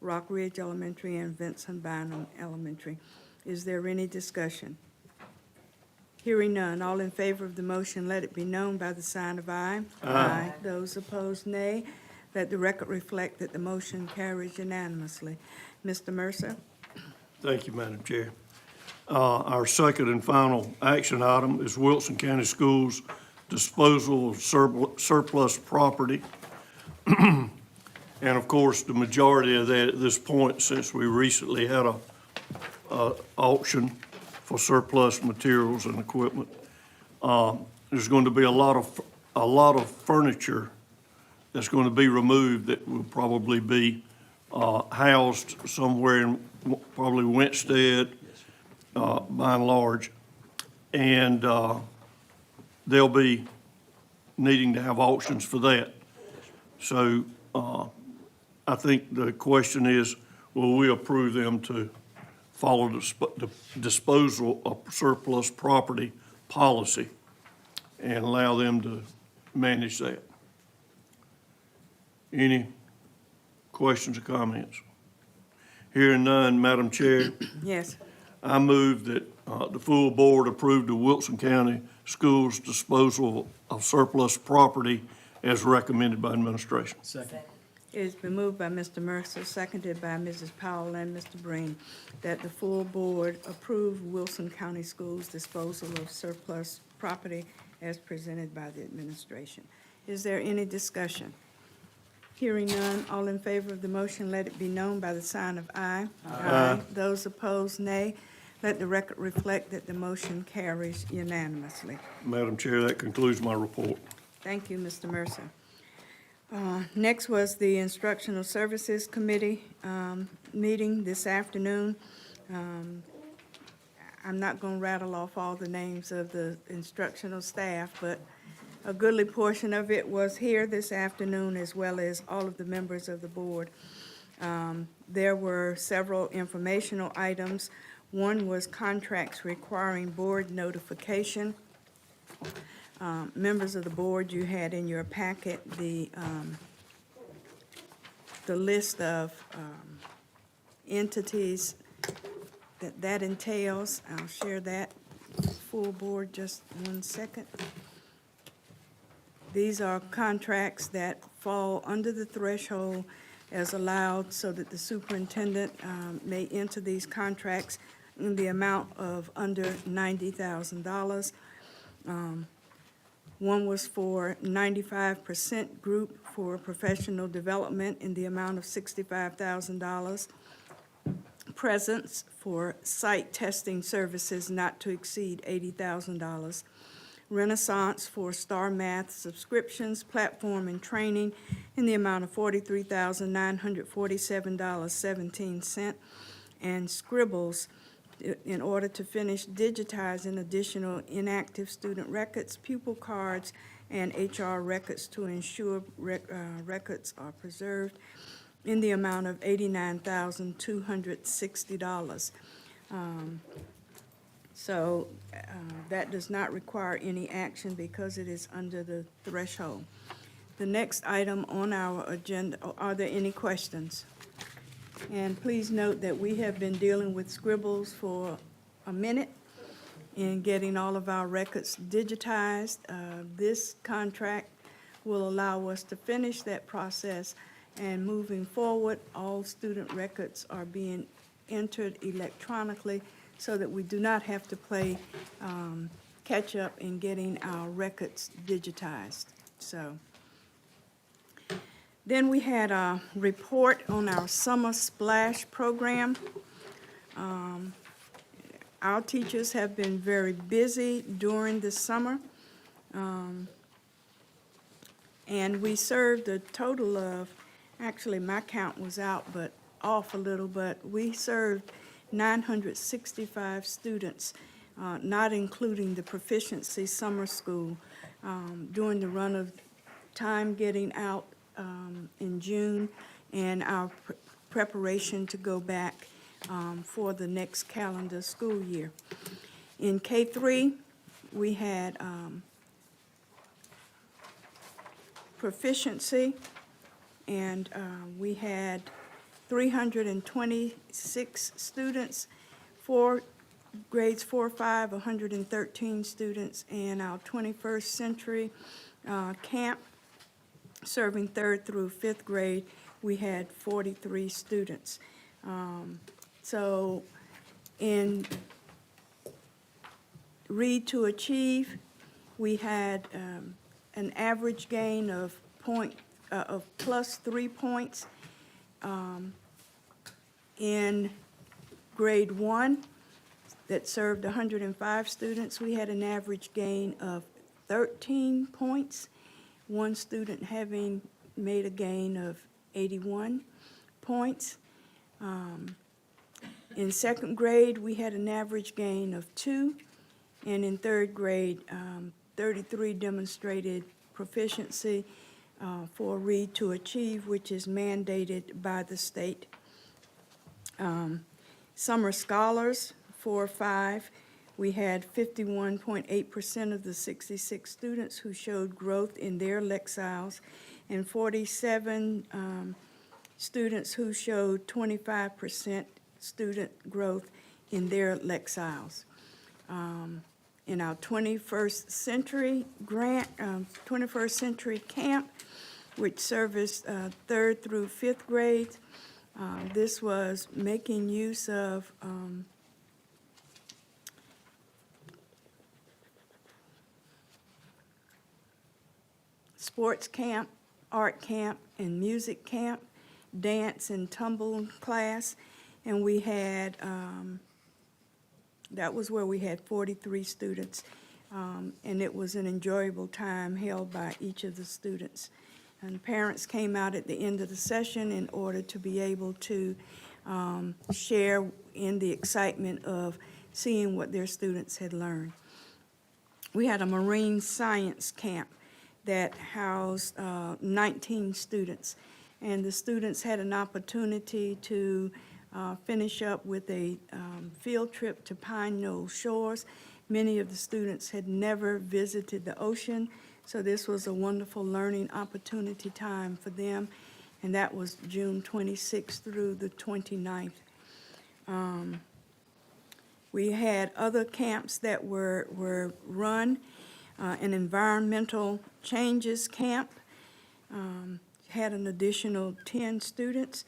Rock Ridge Elementary, and Vincent Bynum Elementary. Is there any discussion? Hearing none, all in favor of the motion, let it be known by the sign of aye. Aye. Those opposed, nay. Let the record reflect that the motion carries unanimously. Mr. Mercer? Thank you, Madam Chair. Our second and final action item is Wilson County Schools disposal of surplus property. And of course, the majority of that at this point, since we recently had a auction for surplus materials and equipment, there's going to be a lot of furniture that's going to be removed that will probably be housed somewhere in probably Winstead, by and large. And they'll be needing to have auctions for that. So I think the question is, will we approve them to follow the disposal of surplus property policy and allow them to manage that? Any questions or comments? Hearing none, Madam Chair, Yes. I move that the full board approve the Wilson County Schools disposal of surplus property as recommended by administration. Second. It's been moved by Mr. Mercer, seconded by Mrs. Powell and Mr. Breen, that the full board approve Wilson County Schools disposal of surplus property as presented by the administration. Is there any discussion? Hearing none, all in favor of the motion, let it be known by the sign of aye. Aye. Those opposed, nay. Let the record reflect that the motion carries unanimously. Madam Chair, that concludes my report. Thank you, Mr. Mercer. Next was the Instructional Services Committee meeting this afternoon. I'm not going to rattle off all the names of the instructional staff, but a goodly portion of it was here this afternoon, as well as all of the members of the board. There were several informational items. One was contracts requiring board notification. Members of the board, you had in your packet the list of entities that entails. I'll share that full board, just 1 second. These are contracts that fall under the threshold as allowed so that the superintendent may enter these contracts in the amount of under $90,000. One was for 95% group for professional development in the amount of $65,000. Presence for site testing services not to exceed $80,000. Renaissance for Star Math subscriptions, platform, and training in the amount of $43,947.17. And Scribbles in order to finish digitizing additional inactive student records, pupil cards, and HR records to ensure records are preserved in the amount of $89,260. So that does not require any action because it is under the threshold. The next item on our agenda, are there any questions? And please note that we have been dealing with Scribbles for a minute in getting all of our records digitized. This contract will allow us to finish that process, and moving forward, all student records are being entered electronically so that we do not have to play catch-up in getting our records digitized. So. Then we had a report on our Summer Splash program. Our teachers have been very busy during the summer. And we served a total of, actually my count was out, but off a little, but we served 965 students, not including the Proficiency Summer School, during the run of time getting out in June, and our preparation to go back for the next calendar school year. In K-3, we had proficiency, and we had 326 students, grades 4, 5, 113 students, and our 21st Century camp, serving 3rd through 5th grade, we had 43 students. So in Read to Achieve, we had an average gain of plus 3 points. In grade 1, that served 105 students, we had an average gain of 13 points, one student having made a gain of 81 points. In 2nd grade, we had an average gain of 2, and in 3rd grade, 33 demonstrated proficiency for Read to Achieve, which is mandated by the state. Summer scholars, 4, 5, we had 51.8% of the 66 students who showed growth in their Lexiles, and 47 students who showed 25% student growth in their Lexiles. In our 21st Century grant, 21st Century camp, which serviced 3rd through 5th grades, this was making use of sports camp, art camp, and music camp, dance and tumble class, and we had, that was where we had 43 students, and it was an enjoyable time held by each of the students. And parents came out at the end of the session in order to be able to share in the excitement of seeing what their students had learned. We had a marine science camp that housed 19 students, and the students had an opportunity to finish up with a field trip to Pine Knoll Shores. Many of the students had never visited the ocean, so this was a wonderful learning opportunity time for them, and that was June 26th through the 29th. We had other camps that were run. An environmental changes camp had an additional 10 students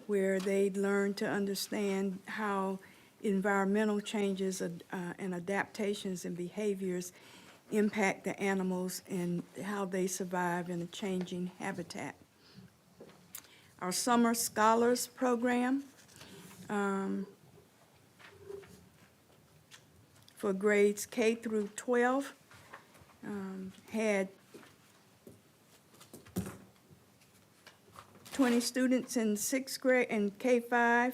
where they learned to understand how environmental changes and adaptations and behaviors impact the animals and how they survive in a changing habitat. Our Summer Scholars Program for grades K through 12 had 20 students in 6th grade and K-5,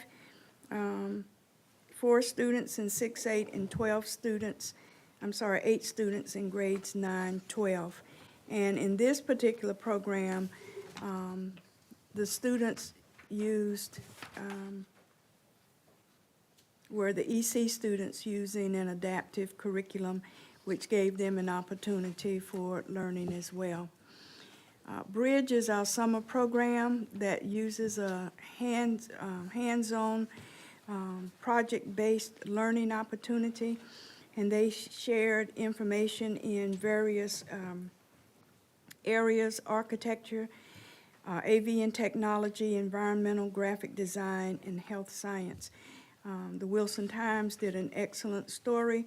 4 students in 6, 8, and 12 students, 8 students in grades 9, 12. And in this particular program, the students used, were the EC students using an adaptive curriculum, which gave them an opportunity for learning as well. Bridge is our summer program that uses a hands-on, project-based learning opportunity, and they shared information in various areas: architecture, AV and technology, environmental, graphic design, and health science. The Wilson Times did an excellent story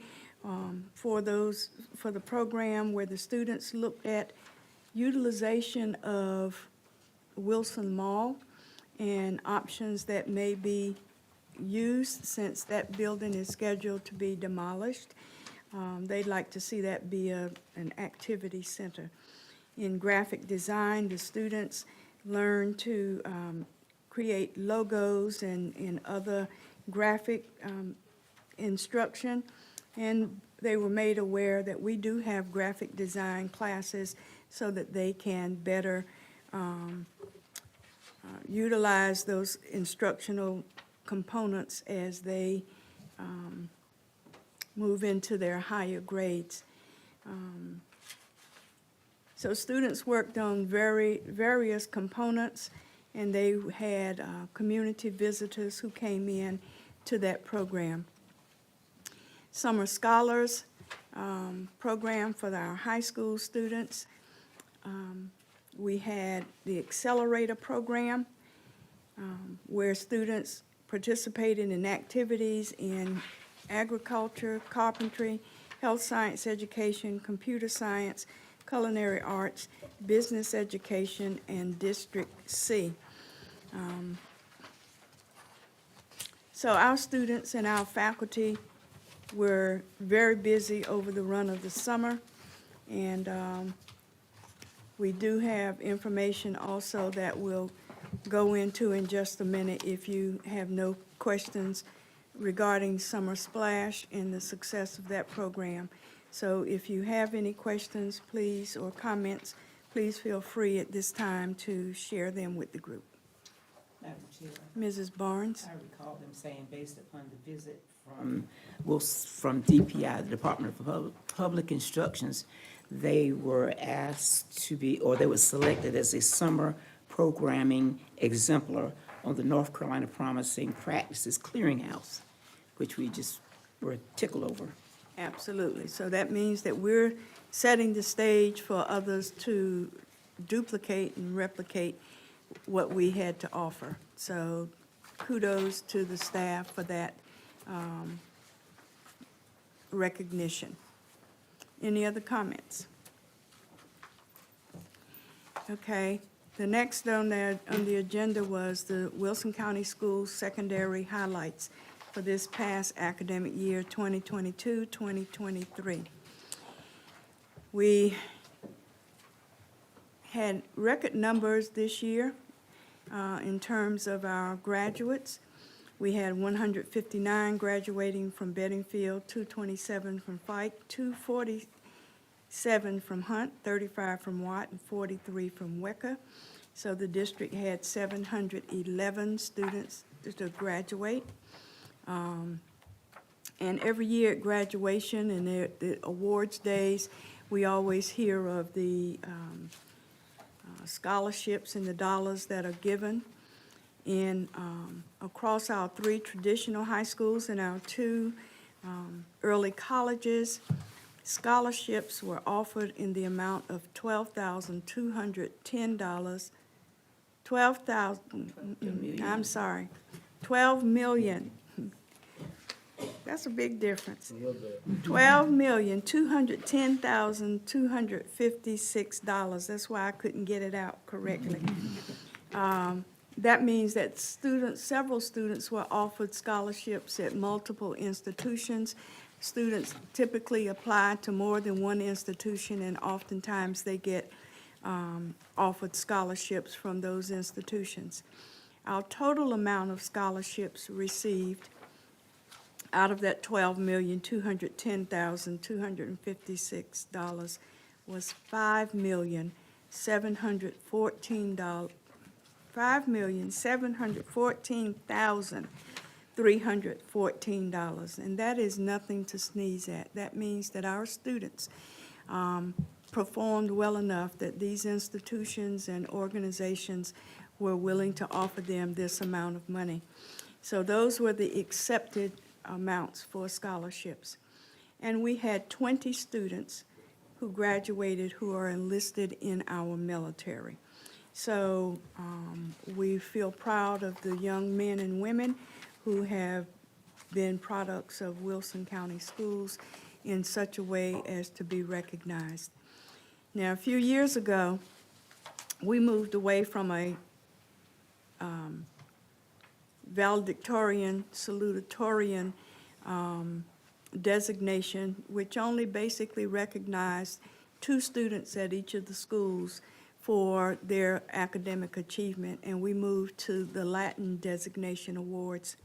for the program where the students looked at utilization of Wilson Mall and options that may be used since that building is scheduled to be demolished. They'd like to see that be an activity center. In graphic design, the students learn to create logos and other graphic instruction, and they were made aware that we do have graphic design classes so that they can better utilize those instructional components as they move into their higher grades. So students worked on various components, and they had community visitors who came in to that program. Summer Scholars program for our high school students. We had the Accelerator program, where students participated in activities in agriculture, carpentry, health science education, computer science, culinary arts, business education, and District C. So our students and our faculty were very busy over the run of the summer, and we do have information also that we'll go into in just a minute if you have no questions regarding Summer Splash and the success of that program. So if you have any questions, please, or comments, please feel free at this time to share them with the group. Madam Chair, Mrs. Barnes? I recall them saying, based upon the visit from DPI, the Department of Public Instructions, they were asked to be, or they were selected as a summer programming exemplar on the North Carolina Promising Practices Clearinghouse, which we just were tickled over. Absolutely. So that means that we're setting the stage for others to duplicate and replicate what we had to offer. So kudos to the staff for that recognition. Any other comments? Okay. The next on the agenda was the Wilson County Schools secondary highlights for this past academic year, 2022-2023. We had record numbers this year in terms of our graduates. We had 159 graduating from Bedingfield, 227 from Fike, 247 from Hunt, 35 from Watt, and 43 from Wecker. So the district had 711 students to graduate. And every year at graduation and the awards days, we always hear of the scholarships and the dollars that are given. In across our 3 traditional high schools and our 2 early colleges, scholarships were offered in the amount of $12,210. $12 million. That's a big difference. $12,210,256. That's why I couldn't get it out correctly. That means that several students were offered scholarships at multiple institutions. Students typically apply to more than one institution, and oftentimes they get offered scholarships from those institutions. Our total amount of scholarships received out of that $12,210,256 was $5,714,314, and that is nothing to sneeze at. That means that our students performed well enough that these institutions and organizations were willing to offer them this amount of money. So those were the accepted amounts for scholarships. And we had 20 students who graduated who are enlisted in our military. So we feel proud of the young men and women who have been products of Wilson County Schools in such a way as to be recognized. Now, a few years ago, we moved away from a valedictorian, salutatorian designation, which only basically recognized 2 students at each of the schools for their academic achievement, and we moved to the Latin designation awards.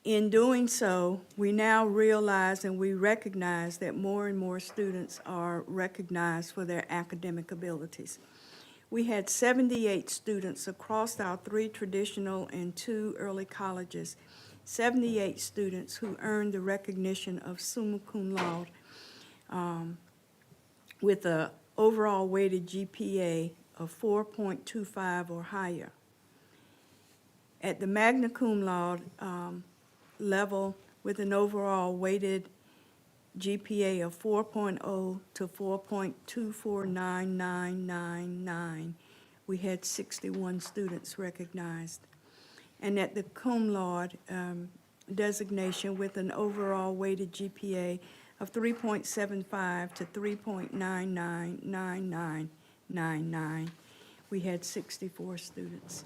In doing so, we now realize and we recognize that more and more students are recognized for their academic abilities. We had 78 students across our 3 traditional and 2 early colleges, 78 students who earned the recognition of summa cum laude with a overall weighted GPA of 4.25 or higher. At the magna cum laude level, with an overall weighted GPA of 4.0 to 4.249999, we had 61 students recognized. And at the cum laude designation, with an overall weighted GPA of 3.75 to 3.999999, we had 64 students.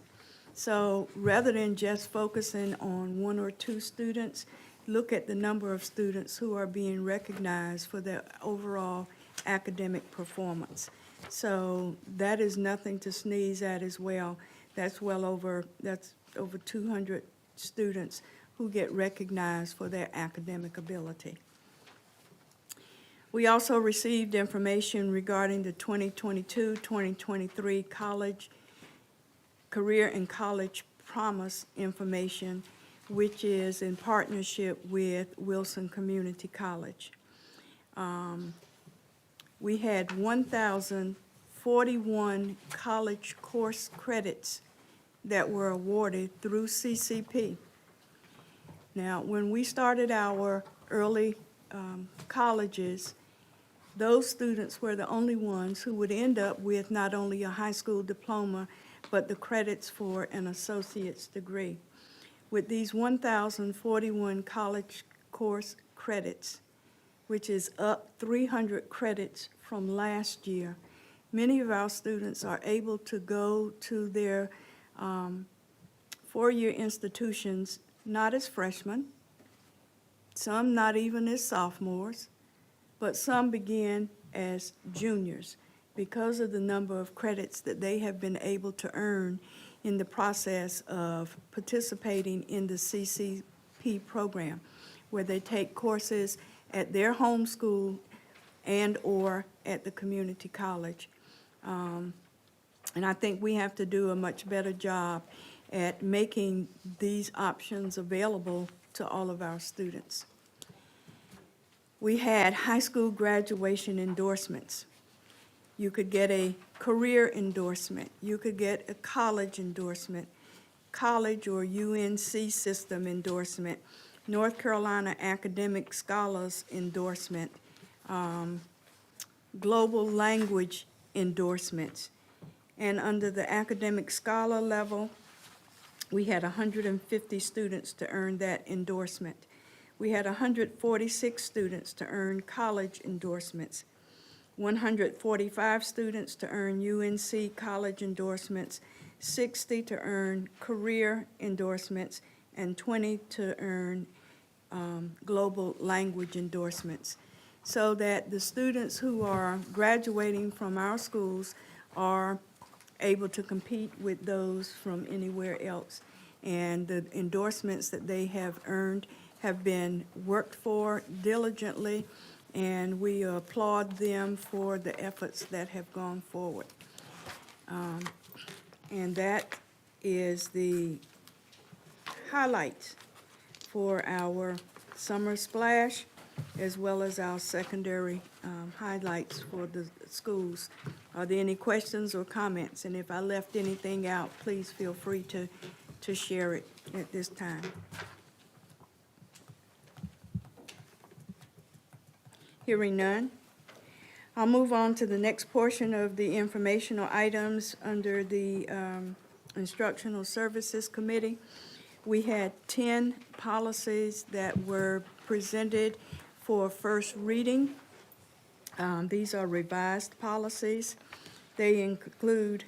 So rather than just focusing on one or two students, look at the number of students who are being recognized for their overall academic performance. So that is nothing to sneeze at as well. That's over 200 students who get recognized for their academic ability. We also received information regarding the 2022-2023 college, career and college promise information, which is in partnership with Wilson Community College. We had 1,041 college course credits that were awarded through CCP. Now, when we started our early colleges, those students were the only ones who would end up with not only a high school diploma, but the credits for an associate's degree. With these 1,041 college course credits, which is up 300 credits from last year, many of our students are able to go to their four-year institutions not as freshmen, some not even as sophomores, but some begin as juniors because of the number of credits that they have been able to earn in the process of participating in the CCP program, where they take courses at their home school and/or at the community college. And I think we have to do a much better job at making these options available to all of our students. We had high school graduation endorsements. You could get a career endorsement. You could get a college endorsement, college or UNC system endorsement, North Carolina Academic Scholars endorsement, global language endorsements. And under the academic scholar level, we had 150 students to earn that endorsement. We had 146 students to earn college endorsements, 145 students to earn UNC college endorsements, 60 to earn career endorsements, and 20 to earn global language endorsements, so that the students who are graduating from our schools are able to compete with those from anywhere else. And the endorsements that they have earned have been worked for diligently, and we applaud them for the efforts that have gone forward. And that is the highlights for our summer splash, as well as our secondary highlights for the schools. Are there any questions or comments? And if I left anything out, please feel free to share it at this time. Hearing none, I'll move on to the next portion of the informational items under the Instructional Services Committee. We had 10 policies that were presented for first reading. These are revised policies. They include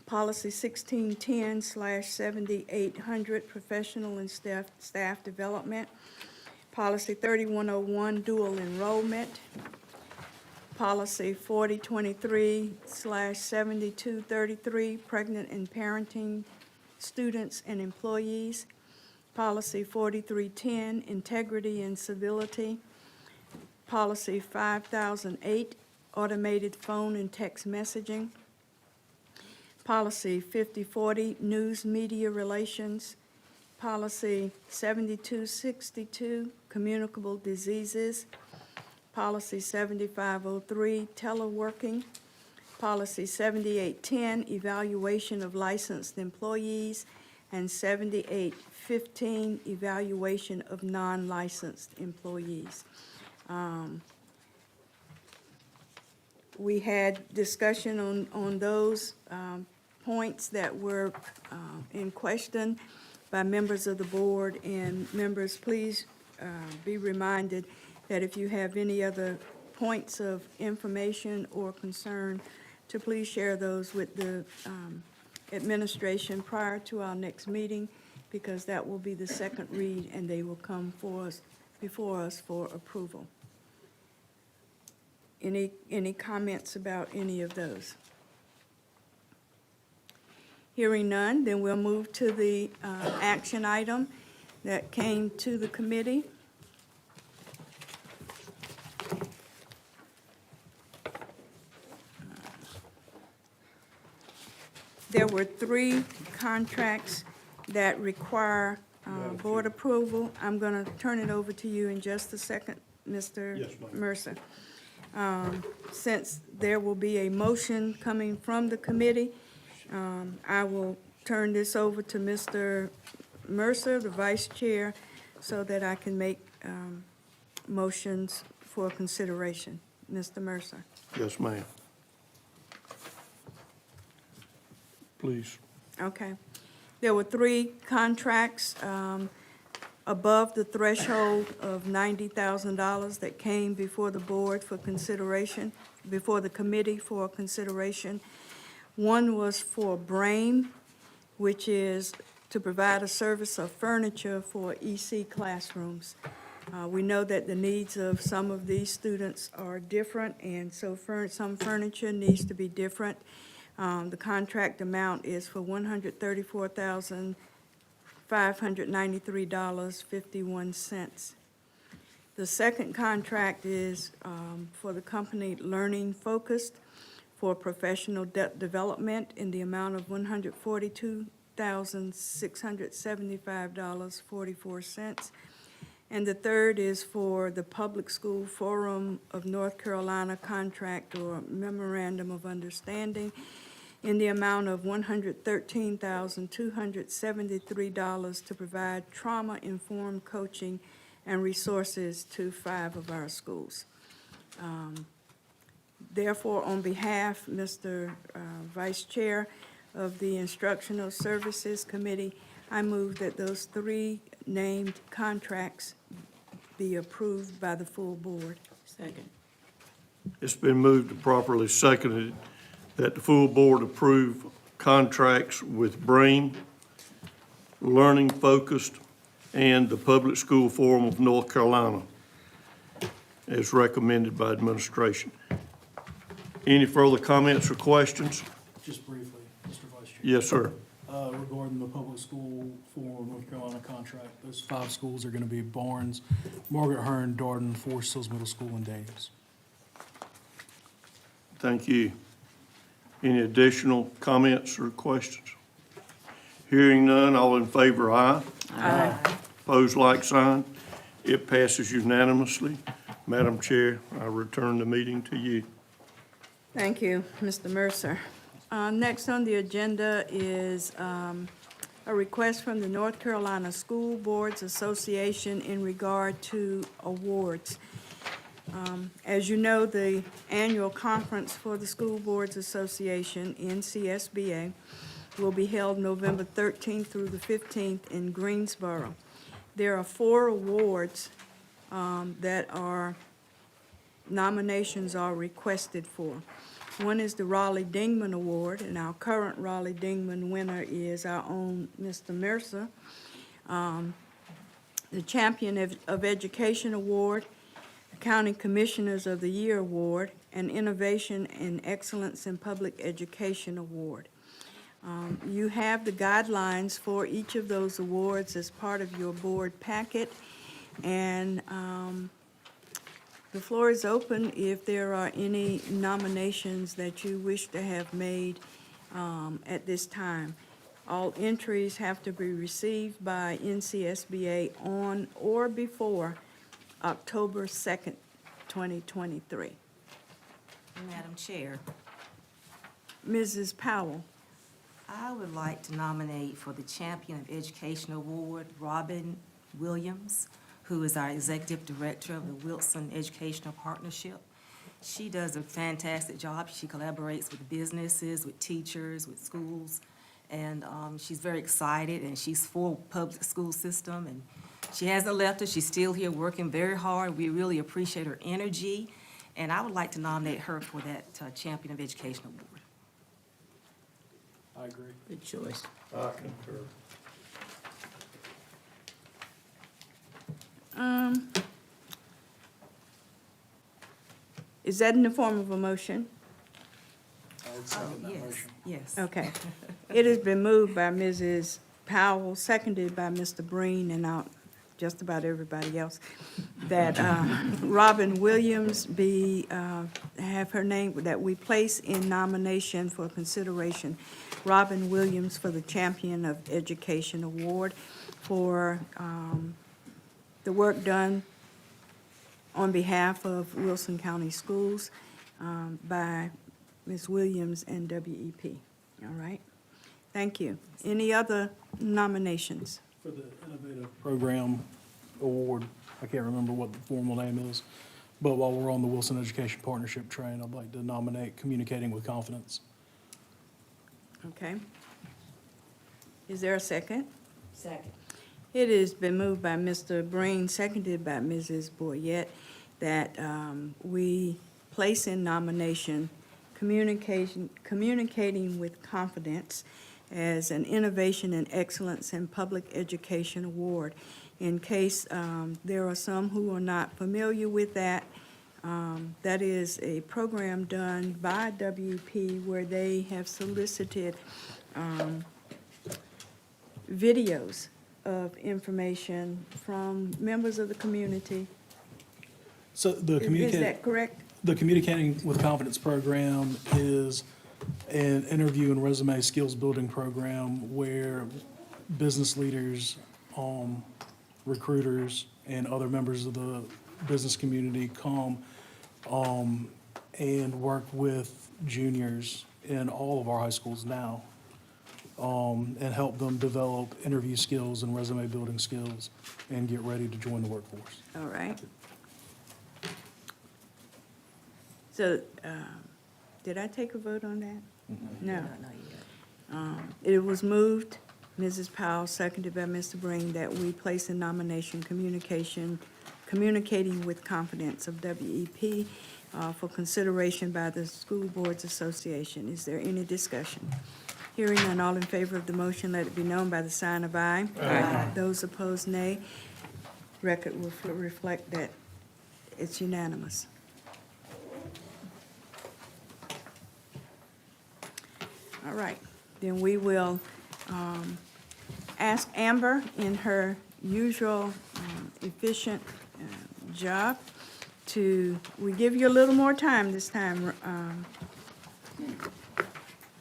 Policy 1610/7800, Professional and Staff Development. Policy 3101, Dual Enrollment. Policy 4023/7233, Pregnant and Parenting Students and Employees. Policy 4310, Integrity and Civility. Policy 5008, Automated Phone and Text Messaging. Policy 5040, News Media Relations. Policy 7262, Communicable Diseases. Policy 7503, teleworking. Policy 7810, evaluation of licensed employees, and 7815, evaluation of non-licensed employees. We had discussion on those points that were in question by members of the board, and members, please be reminded that if you have any other points of information or concern, to please share those with the administration prior to our next meeting, because that will be the second read, and they will come before us for approval. Any comments about any of those? Hearing none, then we'll move to the action item that came to the committee. There were 3 contracts that require board approval. I'm going to turn it over to you in just a second, Mr. Yes, ma'am. Mercer. Since there will be a motion coming from the committee, I will turn this over to Mr. Mercer, the vice chair, so that I can make motions for consideration. Mr. Mercer. Yes, ma'am. Please. Okay. There were 3 contracts above the threshold of $90,000 that came before the board for consideration, before the committee for consideration. One was for Brain, which is to provide a service of furniture for EC classrooms. We know that the needs of some of these students are different, and so some furniture needs to be different. The contract amount is for $134,593.51. The second contract is for the company Learning Focused for professional development in the amount of $142,675.44. And the third is for the Public School Forum of North Carolina contract or memorandum of understanding in the amount of $113,273 to provide trauma-informed coaching and resources to 5 of our schools. Therefore, on behalf, Mr. Vice Chair of the Instructional Services Committee, I move that those 3 named contracts be approved by the full board. Second. It's been moved and properly seconded that the full board approve contracts with Brain, Learning Focused, and the Public School Forum of North Carolina, as recommended by administration. Any further comments or questions? Just briefly, Mr. Vice Chair. Yes, sir. Regarding the Public School Forum of North Carolina contract, those 5 schools are going to be Barnes, Margaret Hearn, Darden, Forest Hills Middle School, and Daniels. Thank you. Any additional comments or questions? Hearing none, all in favor, aye. Aye. Opposed, like sign. It passes unanimously. Madam Chair, I return the meeting to you. Thank you, Mr. Mercer. Next on the agenda is a request from the North Carolina School Boards Association in regard to awards. As you know, the annual conference for the School Boards Association, NCSBA, will be held November 13th through the 15th in Greensboro. There are 4 awards that nominations are requested for. One is the Raleigh Dingman Award, and our current Raleigh Dingman winner is our own Mr. Mercer. The Champion of Education Award, the County Commissioners of the Year Award, and Innovation and Excellence in Public Education Award. You have the guidelines for each of those awards as part of your board packet, and the floor is open if there are any nominations that you wish to have made at this time. All entries have to be received by NCSBA on or before October 2nd 2023. Madam Chair, Mrs. Powell. I would like to nominate for the Champion of Education Award, Robin Williams, who is our Executive Director of the Wilson Educational Partnership. She does a fantastic job. She collaborates with businesses, with teachers, with schools, and she's very excited, and she's for public school system, and she hasn't left us. She's still here working very hard. We really appreciate her energy, and I would like to nominate her for that Champion of Education Award. I agree. Good choice. I concur. Is that in the form of a motion? I would second that Yes, motion. yes. Okay. It has been moved by Mrs. Powell, seconded by Mr. Breen, and just about everybody else, that Robin Williams have her name, that we place in nomination for consideration, Robin Williams for the Champion of Education Award for the work done on behalf of Wilson County Schools by Ms. Williams and WEP. All right? Thank you. Any other nominations? For the Innovative Program Award, I can't remember what the formal name is, but while we're on the Wilson Education Partnership train, I'd like to nominate Communicating with Confidence. Okay. Is there a second? Second. It has been moved by Mr. Breen, seconded by Mrs. Boyette, that we place in nomination Communicating with Confidence as an Innovation and Excellence in Public Education Award. In case there are some who are not familiar with that, that is a program done by WP where they have solicited videos of information from members of the community. So the Is that correct? The Communicating with Confidence program is an interview and resume skills building program where business leaders, recruiters, and other members of the business community come and work with juniors in all of our high schools now, and help them develop interview skills and resume building skills and get ready to join the workforce. All right. So, did I take a vote on that? No. It was moved, Mrs. Powell, seconded by Mr. Breen, that we place in nomination Communicating with Confidence of WEP for consideration by the School Boards Association. Is there any discussion? Hearing none, all in favor of the motion, let it be known by the sign of aye. Aye. Those opposed, nay. Record will reflect that it's unanimous. All right, then we will ask Amber, in her usual efficient job, we give you a little more time this time.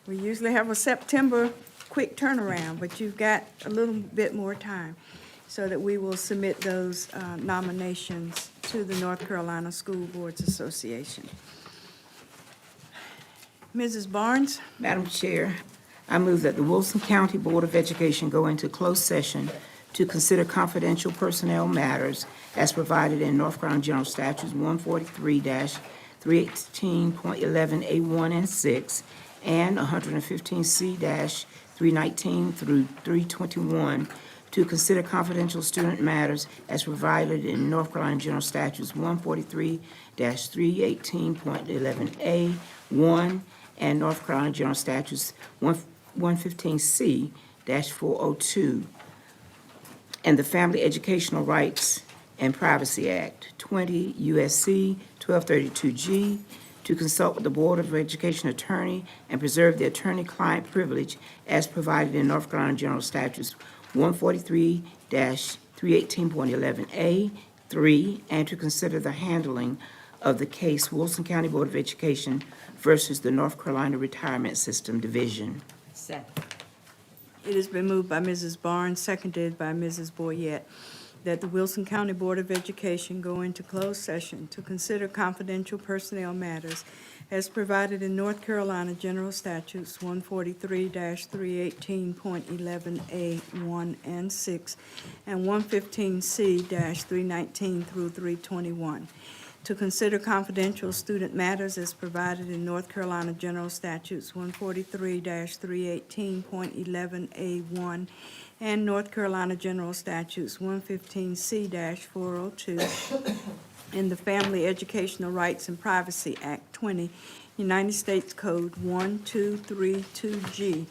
We usually have a September quick turnaround, but you've got a little bit more time so that we will submit those nominations to the North Carolina School Boards Association. Mrs. Barnes? Madam Chair, I move that the Wilson County Board of Education go into closed session to consider confidential personnel matters as provided in North Carolina General Statutes 143-318.11A1 and 6 and 115C-319 through 321 to consider confidential student matters as provided in North Carolina General Statutes 143-318.11A1 and North Carolina General Statutes 115C-402, and the Family Educational Rights and Privacy Act, 20 U.S.C. 1232G, to consult with the Board of Education attorney and preserve the attorney-client privilege as provided in North Carolina General Statutes 143-318.11A, 3, and to consider the handling of the case Wilson County Board of Education versus the North Carolina Retirement System Division. Second. It has been moved by Mrs. Barnes, seconded by Mrs. Boyette, that the Wilson County Board of Education go into closed session to consider confidential personnel matters as provided in North Carolina General Statutes 143-318.11A 1 and 6 and 115C-319 through 321. To consider confidential student matters as provided in North Carolina General Statutes 143-318.11A1 and North Carolina General Statutes 115C-402 and the Family Educational Rights and Privacy Act 20, United States Code 1232G,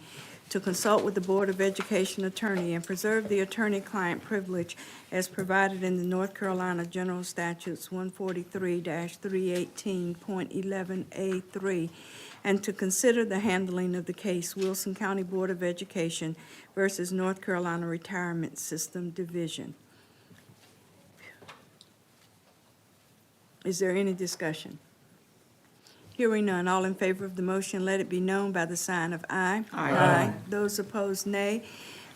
to consult with the Board of Education attorney and preserve the attorney-client privilege as provided in the North Carolina General Statutes 143-318.11A3, and to consider the handling of the case Wilson County Board of Education versus North Carolina Retirement System Division. Is there any discussion? Hearing none, all in favor of the motion, let it be known by the sign of aye. Aye. Those opposed, nay.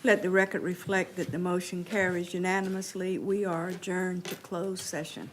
Let the record reflect that the motion carries unanimously. We are adjourned to closed session.